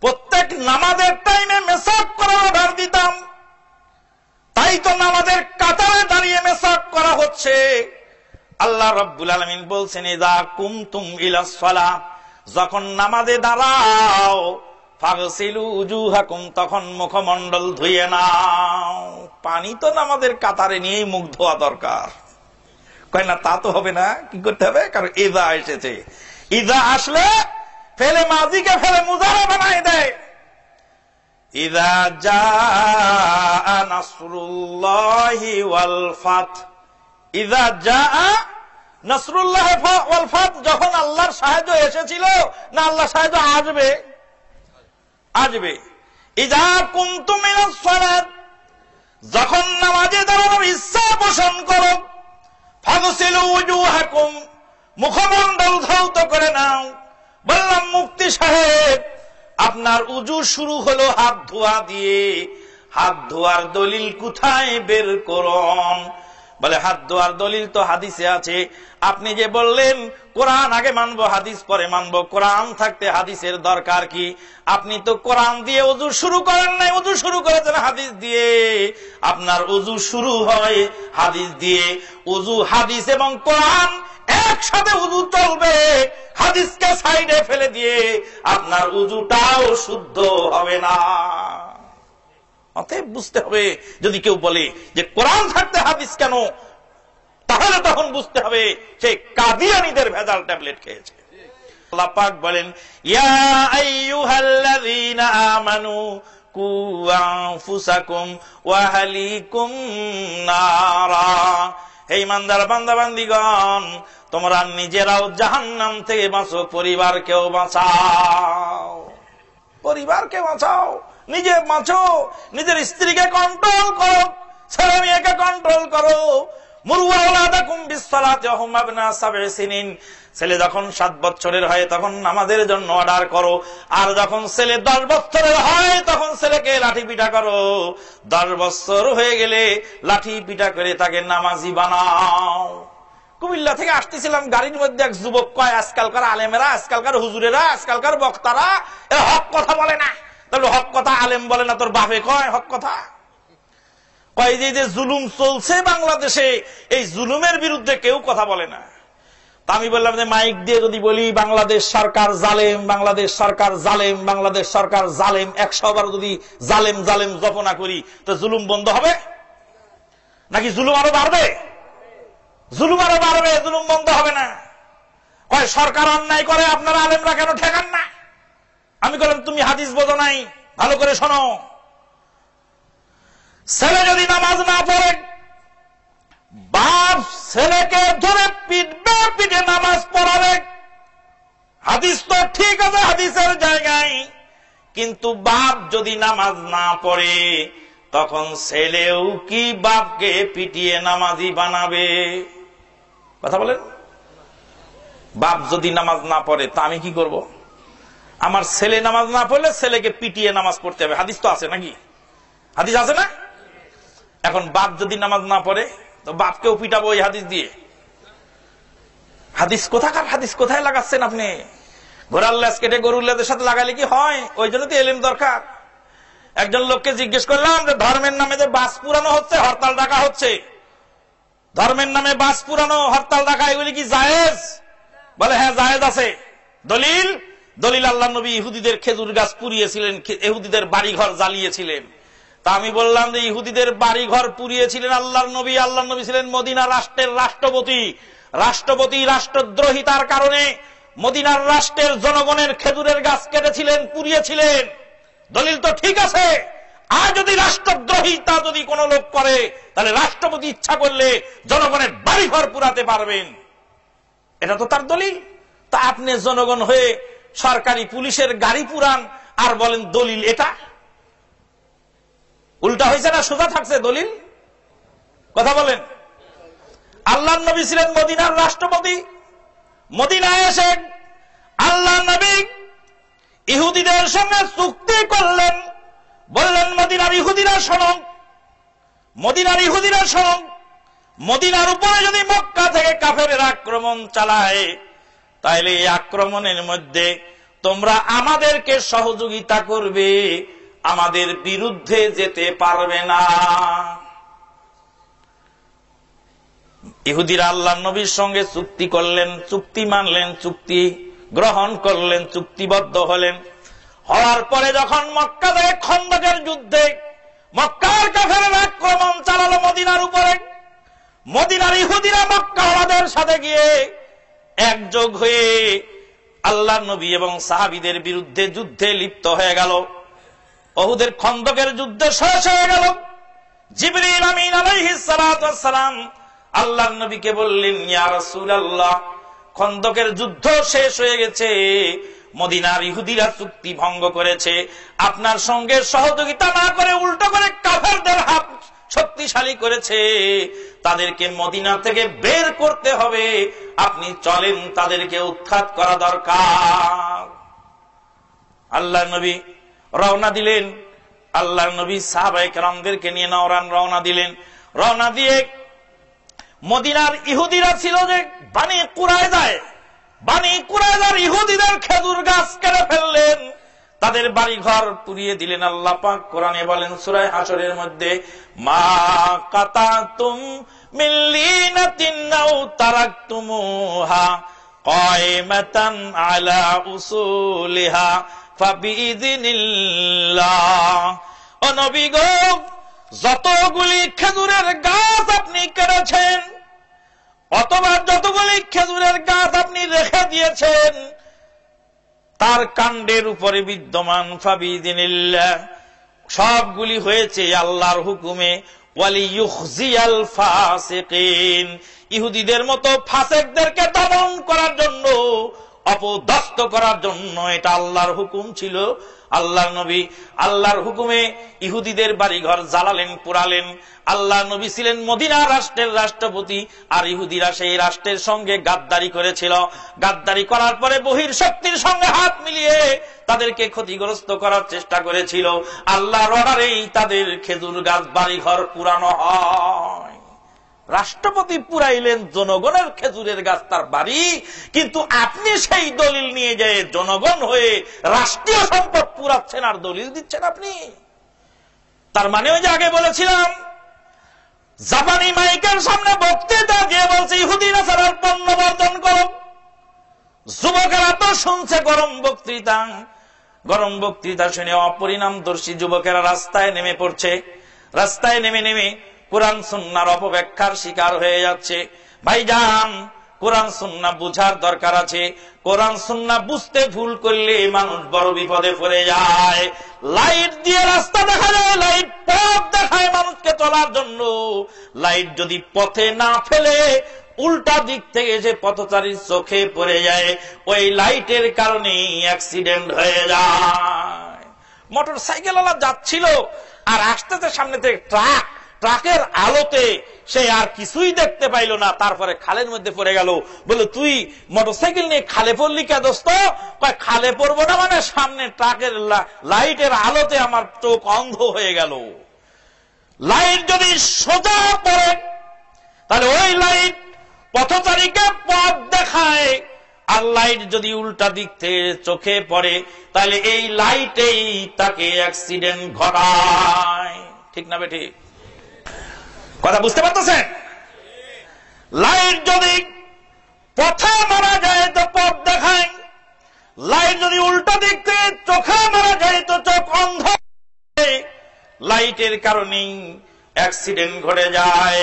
প্রত্যেক নামাজের টাইমে মেসাক করার অর্ডার দিতাম। তাই তো নামাজের কাতারে দাঁড়িয়ে মেসাক করা হচ্ছে। আসে আল্লাহ রাব্বুল আলামিন বলছেন ইযা কুমতুম ইলাস সালাহ, যখন নামাজে দাঁড়াও ফাগসিলু উজুহাকুম, তখন মুখমণ্ডল ধুয়ে নাও। পানি তো নামাজের কাতারে নিয়েই মুখ ধোয়া দরকার। কয় না তা তো হবে না, কি করতে হবে? কারণ ইযা এসেছে, ইযা আসলে ফেলে মাজিকে ফেলে মুজারা বানায় দেয়। ইযা জাআ নাসরুল্লাহি ওয়াল ফাত, ইযা জাআ নাসরুল্লাহ ওয়াল ফাত, যখন আল্লাহর সাহায্য এসেছিল না আল্লাহর সাহায্য আসবে? আসবে। ইযা কুনতুম ইলাস সালাত, যখন নামাজে দাঁড়ানোর ইচ্ছা পোষণ করো, ফাগসিলু উজুহাকুম, মুখমণ্ডল ধৌত করে নাও। বললাম মুফতি সাহেব আপনার উজু শুরু হলো হাত ধোয়া দিয়ে, হাত ধোয়ার দলিল কোথায় বের করুন? বলে হাত ধোয়ার দলিল তো হাদিসে আছে। আপনি যে বললেন কোরআন আগে মানবো হাদিস পরে মানবো, কোরআন থাকতে হাদিসের দরকার কি? আপনি তো কোরআন দিয়ে উজু শুরু করেন নাই, উজু শুরু করেছেন হাদিস দিয়ে। আপনার উজু শুরু হয় হাদিস দিয়ে। উজু, হাদিস এবং কোরআন একসাথে উজু চলবে, হাদিসকে সাইডে ফেলে দিয়ে আপনার উজুটাও শুদ্ধ হবে না। অতএব বুঝতে হবে, যদি কেউ বলে যে কোরআন থাকতে হাদিস কেন, তাহলে তখন বুঝতে হবে সে কাদিয়ানীদের ভেজাল ট্যাবলেট খেয়েছে। আল্লাহ পাক বলেন ইয়া আইয়ুহাল্লাযীনা আমানু কু আনফুসাকুম ওয়া আহলিকুম নারা, হে ইমানদার বান্দা বান্দীগণ, তোমরা নিজেরাও জাহান্নাম থেকে বাঁচো, পরিবারকেও বাঁচাও। পরিবারকে বাঁচাও, নিজে বাঁচো, নিজের স্ত্রীকে কন্ট্রোল করো, ছেলে মেয়েকে কন্ট্রোল করো। মুরু আওলাদাকুম বিসসালাতি ওয়া হুম আবনা সাবঈ সিনিন, ছেলে যখন 7 বছরের হয় তখন নামাজের জন্য অর্ডার করো, আর যখন ছেলে 10 বছরের হয় তখন ছেলেকে লাঠি পিটা করো। 10 বছর হয়ে গেলে লাঠি পিটা করে তাকে নামাজি বানাও। কুমিল্লা থেকে আসতেছিলাম, গাড়ির মধ্যে এক যুবক কয় আজকালকার আলেমেরা, আজকালকার হুজুরেরা, আজকালকার বক্তারা এরা হক কথা বলে না। তাহলে হক কথা আলেম বলে না, তোর বাপে কয় হক কথা? কয় যে জুলুম চলছে বাংলাদেশে, এই জুলুমের বিরুদ্ধে কেউ কথা বলে না। তা আমি বললাম যে মাইক দিয়ে যদি বলি বাংলাদেশ সরকার জালেম, বাংলাদেশ সরকার জালেম, বাংলাদেশ সরকার জালেম, 100 বার যদি জালেম জালেম জপনা করি তো জুলুম বন্ধ হবে নাকি জুলুম আরো বাড়বে? জুলুম আরো বাড়বে, জুলুম বন্ধ হবে না। কয় সরকার অন্যায় করে আপনারা আলেমরা কেন ঠেকান না? আমি বললাম তুমি হাদিস বোঝো নাই, ভালো করে শোনো। ছেলে যদি নামাজ না পড়ে, বাপ ছেলেকে ধরে পিটবে, পিটে নামাজ পড়াবে। হাদিস তো ঠিক আছে হাদিসের জায়গায়, কিন্তু বাপ যদি নামাজ না পড়ে তখন ছেলেও কি বাপকে পিটিয়ে নামাজি বানাবে? কথা বলেন। বাপ যদি নামাজ না পড়ে তা আমি কি করব? আমার ছেলে নামাজ না পড়লে ছেলেকে পিটিয়ে নামাজ পড়তে হবে। হাদিস তো আছে নাকি? হাদিস আছে না? এখন বাপ যদি নামাজ না পড়ে তো বাপকেও পিটাবো ওই হাদিস দিয়ে। হাদিস কোথাকার হাদিস, কোথায় লাগাচ্ছেন আপনি? ঘোড়ার লেজ কেটে গরুর লেজের সাথে লাগালে কি হয়? ওই জন্য তো এলেম দরকার। একজন লোককে জিজ্ঞেস করলাম যে ধর্মের নামে যে বাস পুরানো হচ্ছে, হরতাল ডাকা হচ্ছে, ধর্মের নামে বাস পুরানো, হরতাল ডাকা এগুলি কি জায়েজ? বলে হ্যাঁ জায়েজ আছে। দলিল? দলিল আল্লাহ নবী ইহুদিদের খেজুর গাছ পুড়িয়েছিলেন, ইহুদিদের বাড়িঘর জ্বালিয়েছিলেন। তা আমি বললাম যে ইহুদিদের বাড়িঘর পুড়িয়েছিলেন আল্লাহর নবী। আল্লাহর নবী ছিলেন মদিনা রাষ্ট্রের রাষ্ট্রপতি। রাষ্ট্রপতি রাষ্ট্রদ্রোহিতার কারণে মদিনার রাষ্ট্রের জনগণের খেজুরের গাছ কেটেছিলেন, পুড়িয়েছিলেন। দলিল তো ঠিক আছে। আর যদি রাষ্ট্রদ্রোহিতা যদি কোন লোক করে তাহলে রাষ্ট্রপতি ইচ্ছা করলে জনগণের বাড়িঘর পুরাতে পারবেন, এটা তো তার দলিল। তা আপনি জনগণ হয়ে সরকারি পুলিশের গাড়ি পুরান আর বলেন দলিল এটা? উল্টা হয়েছে না সোজা থাকছে দলিল? কথা বলেন। আল্লাহর নবী ছিলেন মদিনার রাষ্ট্রপতি। মদিনায় এসে আল্লাহর নবী ইহুদিদের সঙ্গে চুক্তি করলেন, বললেন মদিনার ইহুদিরা শোনো, মদিনার ইহুদিরা শোনো, মদিনার উপরে যদি মক্কা থেকে কাফেরের আক্রমণ চালায় তাহলে এই আক্রমণের মধ্যে তোমরা আমাদেরকে সহযোগিতা করবে, আমাদের বিরুদ্ধে যেতে পারবে না। ইহুদিরা আল্লাহ নবীর সঙ্গে চুক্তি করলেন, চুক্তি মানলেন, চুক্তি গ্রহণ করলেন, চুক্তিবদ্ধ হলেন। হওয়ার পরে যখন মক্কাতে খন্দকের যুদ্ধে মক্কার কাফেররা আক্রমণ চালালো মদিনার উপরে, মদিনার ইহুদিরা মক্কাওয়ালাদের সাথে গিয়ে একযোগ হয়ে আল্লাহ নবী এবং সাহাবীদের বিরুদ্ধে যুদ্ধে লিপ্ত হয়ে গেল। উহুদের খন্দকের যুদ্ধে শেষ হয়ে গেল। জিবরিল আমিন আলাইহিস সালাতু ওয়াস সালাম আল্লাহর নবীকে বললেন, ইয়া রাসূলুল্লাহ, খন্দকের যুদ্ধ শেষ হয়ে গেছে, মদিনার ইহুদিরা চুক্তি ভঙ্গ করেছে, আপনার সঙ্গে সহযোগিতা না করে উল্টো করে কাফেরদের হাত শক্তিশালী করেছে, তাদেরকে মদিনা থেকে বের করতে হবে, আপনি চলেন, তাদেরকে উৎখাত করা দরকার। আল্লাহর নবী রওনা দিলেন। আল্লাহর নবী সাহাবায়ে কেরামদেরকে নিয়ে রওনা দিলেন। রওনা দিয়ে মদিনার ইহুদিরা ছিল যে বানি কুরায়জার ইহুদিদের খেজুর গাছ কেটে ফেললেন, তাদের বাড়ি ঘর পুড়িয়ে দিলেন। আল্লাহ পাক কোরআনে বলেন সূরা হাশরের মধ্যে, মা কাতাতুম মিন লিনাতিন আও তারাকতুমুহা কায়মাতান আলা উসুলিহা ফাবিইযনিল্লাহ। ও নবী গো, যতগুলি খেজুরের গাছ আপনি কেটেছেন অথবা যতগুলি খেজুরের গাছ আপনি রেখে দিয়েছেন, তার কাণ্ডের উপরে বিদ্যমান ফাবিইযনিল্লাহ, সবগুলি হয়েছে আল্লাহর হুকুমে। ওয়ালিয়ুখজিয়াল ফাসিকিন, ইহুদিদের মতো ফাসিকদেরকে দমন করার জন্য, অপদস্থ করার জন্য এটা আল্লাহর হুকুম ছিল। আল্লাহর নবী আল্লাহর হুকুমে ইহুদিদের বাড়িঘর জ্বালালেন, পোড়ালেন। আল্লাহ নবী ছিলেন মদিনা রাষ্ট্রের রাষ্ট্রপতি, আর ইহুদিরা সেই রাষ্ট্রের সঙ্গে গাদ্দারি করেছিল। গাদ্দারি করার পরে বহির শক্তির সঙ্গে হাত মিলিয়ে তাদেরকে ক্ষতিগ্রস্ত করার চেষ্টা করেছিল। আল্লাহর অর্ডারেই তাদের খেজুর গাছ বাড়িঘর পুরানো হয়। রাষ্ট্রপতি পুরাইলেন জনগণের খেজুরের গাছ তার বাড়ি, কিন্তু আপনি সেই দলিল নিয়ে যায় জনগণ হয়ে রাষ্ট্রীয় সম্পদ পুরাচ্ছেন আর দলিল দিচ্ছেন আপনি। তার মানে ওই যে আগে বলেছিলাম, জাপানি মাইকের সামনে বক্তৃতা দিয়ে বলছে ইহুদি নাসারার পণ্য বর্জন করো। যুবকেরা তো শুনছে গরম বক্তৃতা শুনে অপরিণামদর্শী যুবকেরা রাস্তায় নেমে পড়ছে। রাস্তায় নেমে কোরআন সুন্নাহর অপব্যাখ্যার শিকার হয়ে যাচ্ছে। ভাইজান, কোরআন সুন্নাহ বুঝার দরকার আছে। কোরআন সুন্নাহ বুঝতে ভুল করলে মানুষ বড় বিপদে পড়ে যায়। লাইট দিয়ে রাস্তা দেখা যায়, লাইট পথ দেখায় মানুষকে চলার জন্য। লাইট যদি পথে না ফেলে উল্টা দিক থেকে যে পথচারীর চোখে পড়ে যায়, ওই লাইটের কারণে অ্যাক্সিডেন্ট হয়ে যায়। মোটর সাইকেলওয়ালা যাচ্ছিল আর আসতে সামনে থেকে ট্রাকের আলোতে সে আর কিছুই দেখতে পাইল না, তারপরে খালের মধ্যে পড়ে গেল। বলে, তুই মোটরসাইকেল নিয়ে খালে পড়লি কে দোস্ত? কয়, খালে পড়বো না মানে সামনে ট্রাকের লাইটের আলোতে আমার চোখ অন্ধ হয়ে গেল। লাইট যদি সোজা পড়ে তাহলে ওই লাইট পথচারীকে পথ দেখায়, আর লাইট যদি উল্টা দিক থেকে চোখে পড়ে তাহলে এই লাইটেই তাকে অ্যাক্সিডেন্ট ঘটায়। ঠিক না বেঠি? কথা বুঝতে পারতেছেন? লাইট যদি পথে মারা যায় তো পথ দেখায়, লাইট যদি উল্টা দিক থেকে চোখে মারা যায় তো চোখ অন্ধ। লাইটের কারণেই অ্যাক্সিডেন্ট ঘটে যায়।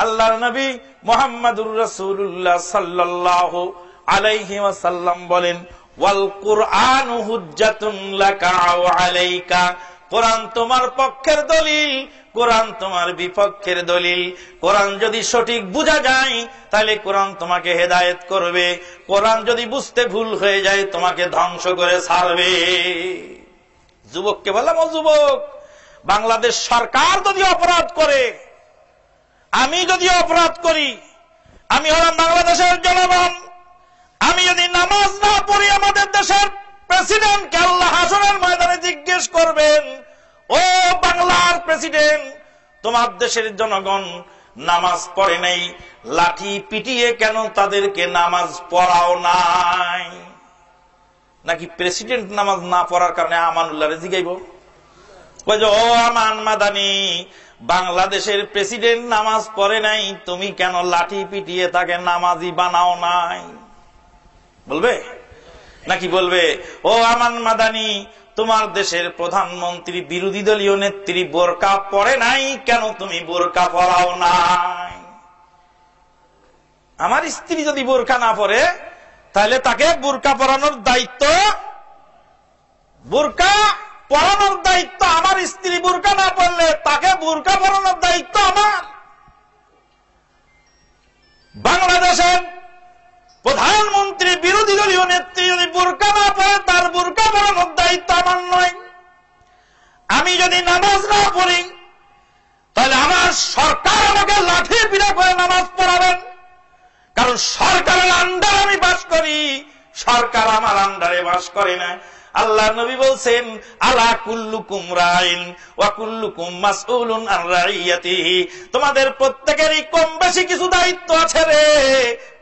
আল্লাহর নবী মুহাম্মদুর রাসূলুল্লাহ সাল্লাল্লাহু আলাইহি ওয়াসাল্লাম বলেন, ওয়াল কুরআনু হুজ্জাতুন লাকা ওয়া আলাইকা, কোরআন তোমার পক্ষের দলিল, কোরআন তোমার বিপক্ষের দলিল। কোরআন যদি সঠিক বোঝা যায় তাহলে কোরআন তোমাকে হেদায়েত করবে, কোরআন যদি বুঝতে ভুল হয়ে যায় তোমাকে ধ্বংস করে ছাড়বে। যুবককে বললাম, ও যুবক, বাংলাদেশ সরকার যদি অপরাধ করে, আমি যদি অপরাধ করি, আমি হলাম বাংলাদেশের জনগণ, আমি যদি নামাজ না পড়ি আমাদের দেশের প্রেসিডেন্টকে আল্লাহ হাসরের ময়দানে জিজ্ঞেস করবেন, ও বাংলার প্রেসিডেন্ট, তোমার দেশের জনগণ নামাজ পড়ে নাই, লাঠি পিটিয়ে কেন তাদেরকে নামাজ পড়াও নাই? নাকি প্রেসিডেন্ট নামাজ না পড়ার কারণে আমানুল্লাহরে জিগাইব? ও আমান মাদানি, বাংলাদেশের প্রেসিডেন্ট নামাজ পড়ে নাই, তুমি কেন লাঠি পিটিয়ে তাকে নামাজি বানাও নাই? বলবে নাকি বলবে ও আমান মাদানি, তোমার দেশের প্রধানমন্ত্রী বিরোধী দলীয় নেত্রী বোরকা পরে নাই, কেন তুমি বোরকা পরাও নাই? আমার স্ত্রী যদি বোরকা না পরে তাহলে তাকে বোরকা পরানোর দায়িত্ব, বোরকা পরানোর দায়িত্ব আমার। স্ত্রী বোরকা না পরলে তাকে বোরকা পরানোর দায়িত্ব আমার। বাংলাদেশের প্রধানমন্ত্রী বিরোধী দলীয় নেত্রী যদি বোরকা না পড়ে তার বোরকা পরানোর দায়িত্ব আমার নয়। আমি যদি নামাজ না পড়ি তাহলে আমার সরকার আমাকে লাঠি পিটা করে নামাজ পড়াবেন, কারণ সরকারের আন্ডারে আমি বাস করি, সরকার আমার আন্ডারে বাস করে না। আল্লাহ নবী বলছেন আলা কুল্লুকুম রাইন ওয়া কুল্লুকুম মাসউলুন আন রাইয়াতিহি, তোমাদের প্রত্যেকেরই কম বেশি কিছু দায়িত্ব আছে রে,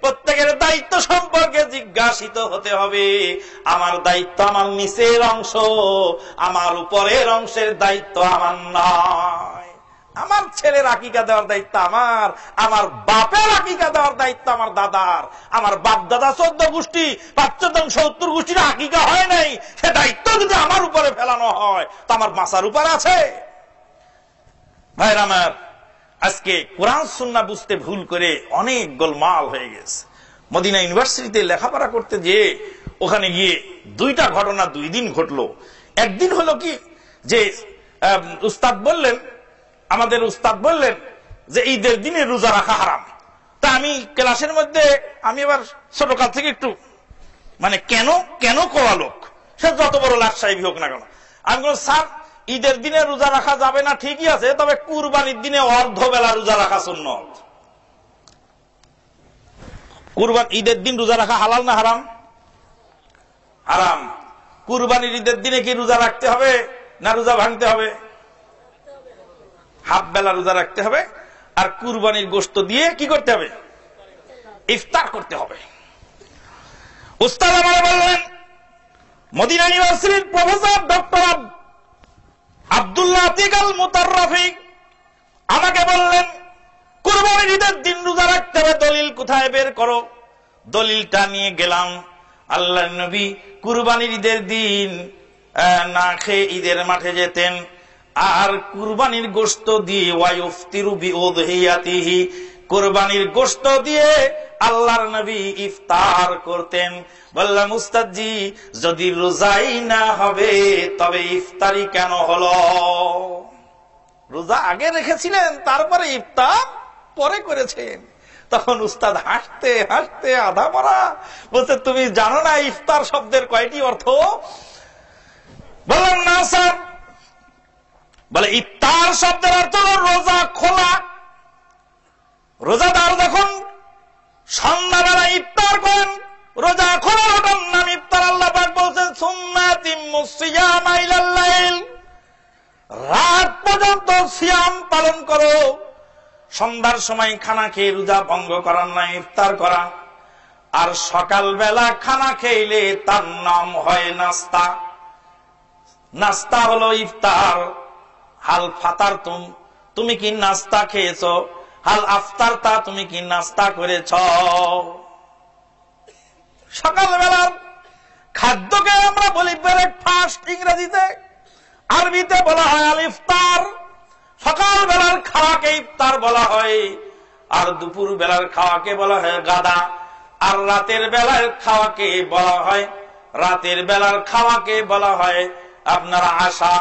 প্রত্যেকের দায়িত্ব সম্পর্কে জিজ্ঞাসিত হতে হবে। আমার দায়িত্ব আমার নিচের অংশ, আমার উপরের অংশের দায়িত্ব আমার নয়। আমার ছেলের আকিকা দেওয়ার দায়িত্ব আমার, আমার বাপের আকিকা দেওয়ার দায়িত্ব আমার দাদার। আমার বাপ দাদা 14 গোষ্ঠী 570 গোষ্ঠীর আকিকা হয় নাই, সে দায়িত্ব যদি আমার উপরে ফেলানো হয় তো আমার মাথার উপর আছে। ভাইরা আমার, আজকে কোরআন সুন্নাহ বুঝতে ভুল করে অনেক গোলমাল হয়ে গেছে। মদিনা ইউনিভার্সিটিতে লেখাপড়া করতে গিয়ে ওখানে গিয়ে 2টা ঘটনা 2 দিন ঘটলো। একদিন হলো কি যে আমাদের উস্তাদ বললেন যে ঈদের দিনে রোজা রাখা হারাম। তা আমি ক্লাসের মধ্যে, আমি এবার ছোটকাল থেকে একটু মানে কেন কোয়া লোক, সে যত বড় লাট সাহেব হোক না কেন, আমি বললাম স্যার ঈদের দিনে রোজা রাখা যাবে না ঠিকই আছে, তবে কুরবানির দিনে অর্ধবেলা রোজা রাখা সুন্নাত। ঈদের দিন রোজা রাখা হালাল না হারাম? হারাম। কুরবানির ঈদের দিনে কি রোজা রাখতে হবে না রোজা ভাঙতে হবে? হাফ বেলা রোজা রাখতে হবে। আর কুরবানির গোশত দিয়ে কি করতে হবে? ইফতার করতে হবে। উস্তাদ আমাকে বললেন, মদিনা ইউনিভার্সিটির প্রফেসর ডক্টর আব্দুল্লাহ আতিক আল মুতাররাফি আমাকে বললেন কুরবানির ঈদের দিন রোজা রাখতে হবে, দলিল কোথায় বের করো। দলিলটা নিয়ে গেলাম। আল্লাহর নবী কুরবানির ঈদের দিন না খেয়ে ঈদের মাঠে যেতেন, আর কুরবানির গোশত দিয়ে ওয়ায়ুফতিরু বিউদহিয়াতিহি, কুরবানির গোশত দিয়ে আল্লাহর নবী ইফতার করতেন। বললাম উস্তাদজি যদি রোজাই না হবে তবে ইফতারি কেন হলো? রোজা আগে রেখেছিলেন তারপরে ইফতার পরে করেছেন। তখন উস্তাদ হাসতে হাসতে আধা মরা বলতে, তুমি জানো না ইফতার শব্দের কয়টি অর্থ? বললাম না স্যার। বলে ইফতার শব্দের অর্থ রোজা খোলা। রোজাদার যখন সন্ধ্যাবেলা ইফতার করেন, রোজা খোলা ওটার নাম ইফতার। আল্লাহ পাক বলছেন সুম্মা আতিম্মুস সিয়ামা ইলাল লাইল, রাত পর্যন্ত সিয়াম পালন করো। সন্ধ্যার সময় খানা খেয়ে রোজা ভঙ্গ করার নাই, ইফতার করা। আর সকালবেলা খানা খেলে তার নাম হয় নাস্তা। নাস্তা হলো ইফতার। হাল ফাতার তুমি কি নাস্তা খেয়েছ? হাল আফতার তুমি কি নাস্তা করেছ? সকালবেলার খাদ্যকে আমরা বলি ব্রেকফাস্ট ইংরেজিতে, আরবিতে বলা হয় আল ইফতার। সকালবেলার খাওয়াকে ইফতার বলা হয়, আর দুপুর বেলার খাওয়াকে বলা হয় গাদা, আর রাতের বেলার খাওয়াকে বলা হয় আপনার আশা।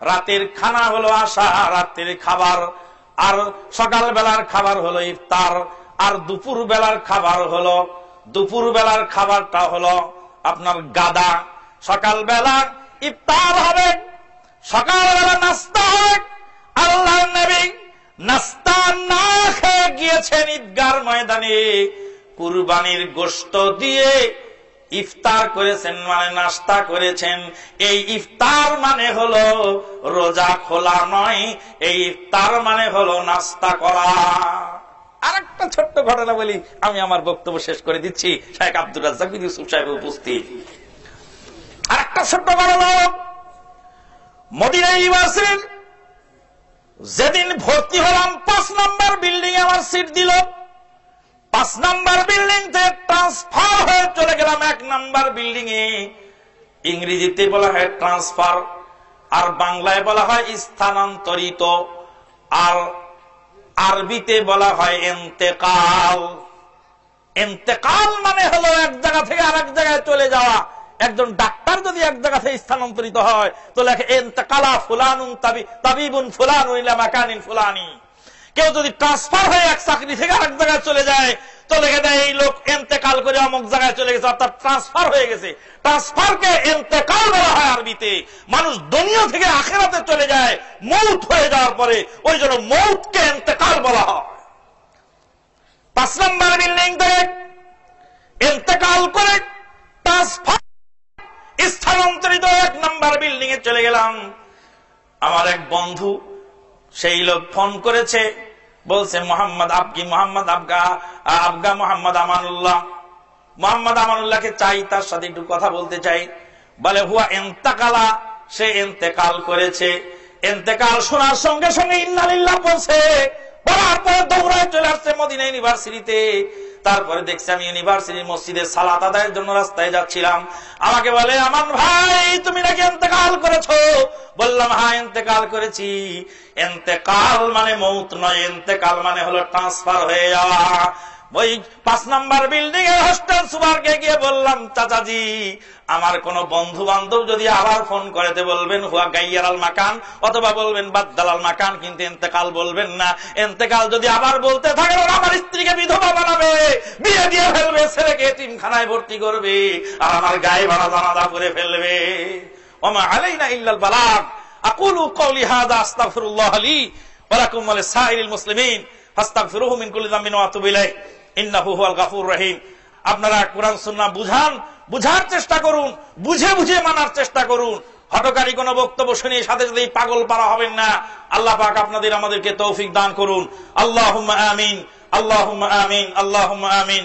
রাতের খানা হলো আশা, রাতের খাবার। আর সকাল বেলার খাবার হলো ইফতার, আর দুপুর বেলার খাবারটা হলো আপনার গাদা। সকালবেলা ইফতার হবে, সকালবেলা নাস্তা হবে। আল্লাহ নবী নাস্তা না খেয়ে গিয়েছেন ঈদগাহর ময়দানে, কুরবানির গোশত দিয়ে ইফতার করেছেন, মানে নাস্তা করেছেন। এই ইফতার মানে হলো রোজা খোলা নয়, এই ইফতার মানে হলো নাস্তা করা। আরেকটা ছোট্ট ঘটনা বলি, আমি আমার বক্তব্য শেষ করে দিচ্ছি। শেখ আব্দুর রাজ্জাক বিন ইউসুফ সাহেব উপস্থিত। আরেকটা ছোট্ট ঘটনা, মদিনা ইউনিভার্সিটির যেদিন ভর্তি হলাম 5 নম্বর বিল্ডিং এ আমার সিট দিল। 5 নম্বর বিল্ডিং থেকে ট্রান্সফার হয়ে চলে গেলাম 1 নম্বর বিল্ডিং এ। ইংরেজিতে বলা হয় ট্রান্সফার, আর বাংলায় বলা হয় স্থানান্তরিত, আর আরবিতে বলা হয় ইন্তেকাল। ইন্তেকাল মানে হলো এক জায়গা থেকে আরেক জায়গায় চলে যাওয়া। একজন ডাক্তার যদি এক জায়গা থেকে স্থানান্তরিত হয় তো লেখে ইন্তেকালা ফুলানুন তাবিবুন ফুলানুন ইলা মাকানিন ফুলানি। কেউ যদি ট্রান্সফার হয়ে এক চাকরি থেকে আরেক জায়গায় চলে যায় তো লেখে দেয় এই লোক ইন্তেকাল করে অমুক জায়গায় চলে গেছে, অর্থাৎ ট্রান্সফার হয়ে গেছে। ট্রান্সফারকে ইন্তেকাল বলা হয় আরবিতে। মানুষ দুনিয়া থেকে আখিরাতে চলে যায় মউত হয়ে যাওয়ার পরে, ওই জন্য মউতকে ইন্তেকাল বলা হয়। 5 নম্বর বিল্ডিং থেকে ইন্তেকাল করে ট্রান্সফার স্থানান্তরিত 1 নম্বর বিল্ডিং এ চলে গেলাম। আমার এক বন্ধু সেই লোক ফোন করেছে, বলছে মোহাম্মদ আবগি মোহাম্মদ আবগা মোহাম্মদ আমানুল্লাহ। মোহাম্মদ আমানুল্লাহকে চাই, তার সাথে একটু কথা বলতে চাই। বলে হুয়া ইন্তেকালা, সে ইন্তেকাল করেছে। ইন্তেকাল শোনার সঙ্গে সঙ্গে ইন্না লিল্লাহ বলছে, বলার পরে দৌড়ায় চলে আসছে মদিনা ইউনিভার্সিটিতে। তারপরে দেখছি আমি ইউনিভার্সিটির মসজিদে সালাত আদায়ের জন্য রাস্তায় যাচ্ছিলাম। আমাকে বলে, আমান ভাই তুমি নাকি ইন্তেকাল করেছো? বললাম হ্যাঁ ইন্তেকাল করেছি। ইন্তেকাল মানে মউত নয়, ইন্তেকাল মানে হলো ট্রান্সফার হয়ে যাওয়া। ওই 5 নম্বর বিল্ডিং এর হোস্টেল সুপারকে গিয়ে বললাম, চাচাজি আমার কোন বন্ধু বান্ধব যদি আবার ফোন করেতে বলবেন হুয়া গাইয়ারাল মাকান, অথবা বলবেন বাদদালাল মাকান, কিন্তু ইন্তেকাল বলবেন না। ইন্তেকাল যদি আবার বলতে থাকে আমার স্ত্রীকে বিধবা বানাবে, বিয়ে দিয়ে ফেলবে, ছেলেকে এতিমখানায় ভর্তি করবে, আর আমার গায়ে ভাড়া জানাজা করে ফেলবে। ওমা আলাইনা ইল্লাল বালাগ। আকুলু কওলি হাযা আস্তাগফিরুল্লাহ লি ওয়া লাকুম ওয়া লিসাইরিল মুসলিমিন ফাস্তাগফিরুহু মিন কুল্লি যামবিন ওয়া আতুবু ইলাইহি ইন্নাহু হুয়াল গাফুরুর রহিম। আপনারা কোরআন সুন্নাহ বুঝার চেষ্টা করুন, বুঝে বুঝে মানার চেষ্টা করুন। হটকারী কোন বক্তব্য শুনে সাথে সাথে পাগল পারা হবেন না। আল্লাহ পাক আপনাদের আমাদেরকে তৌফিক দান করুন। আল্লাহুম্মা আমিন, আল্লাহুম্মা আমিন, আল্লাহুম্মা আমিন।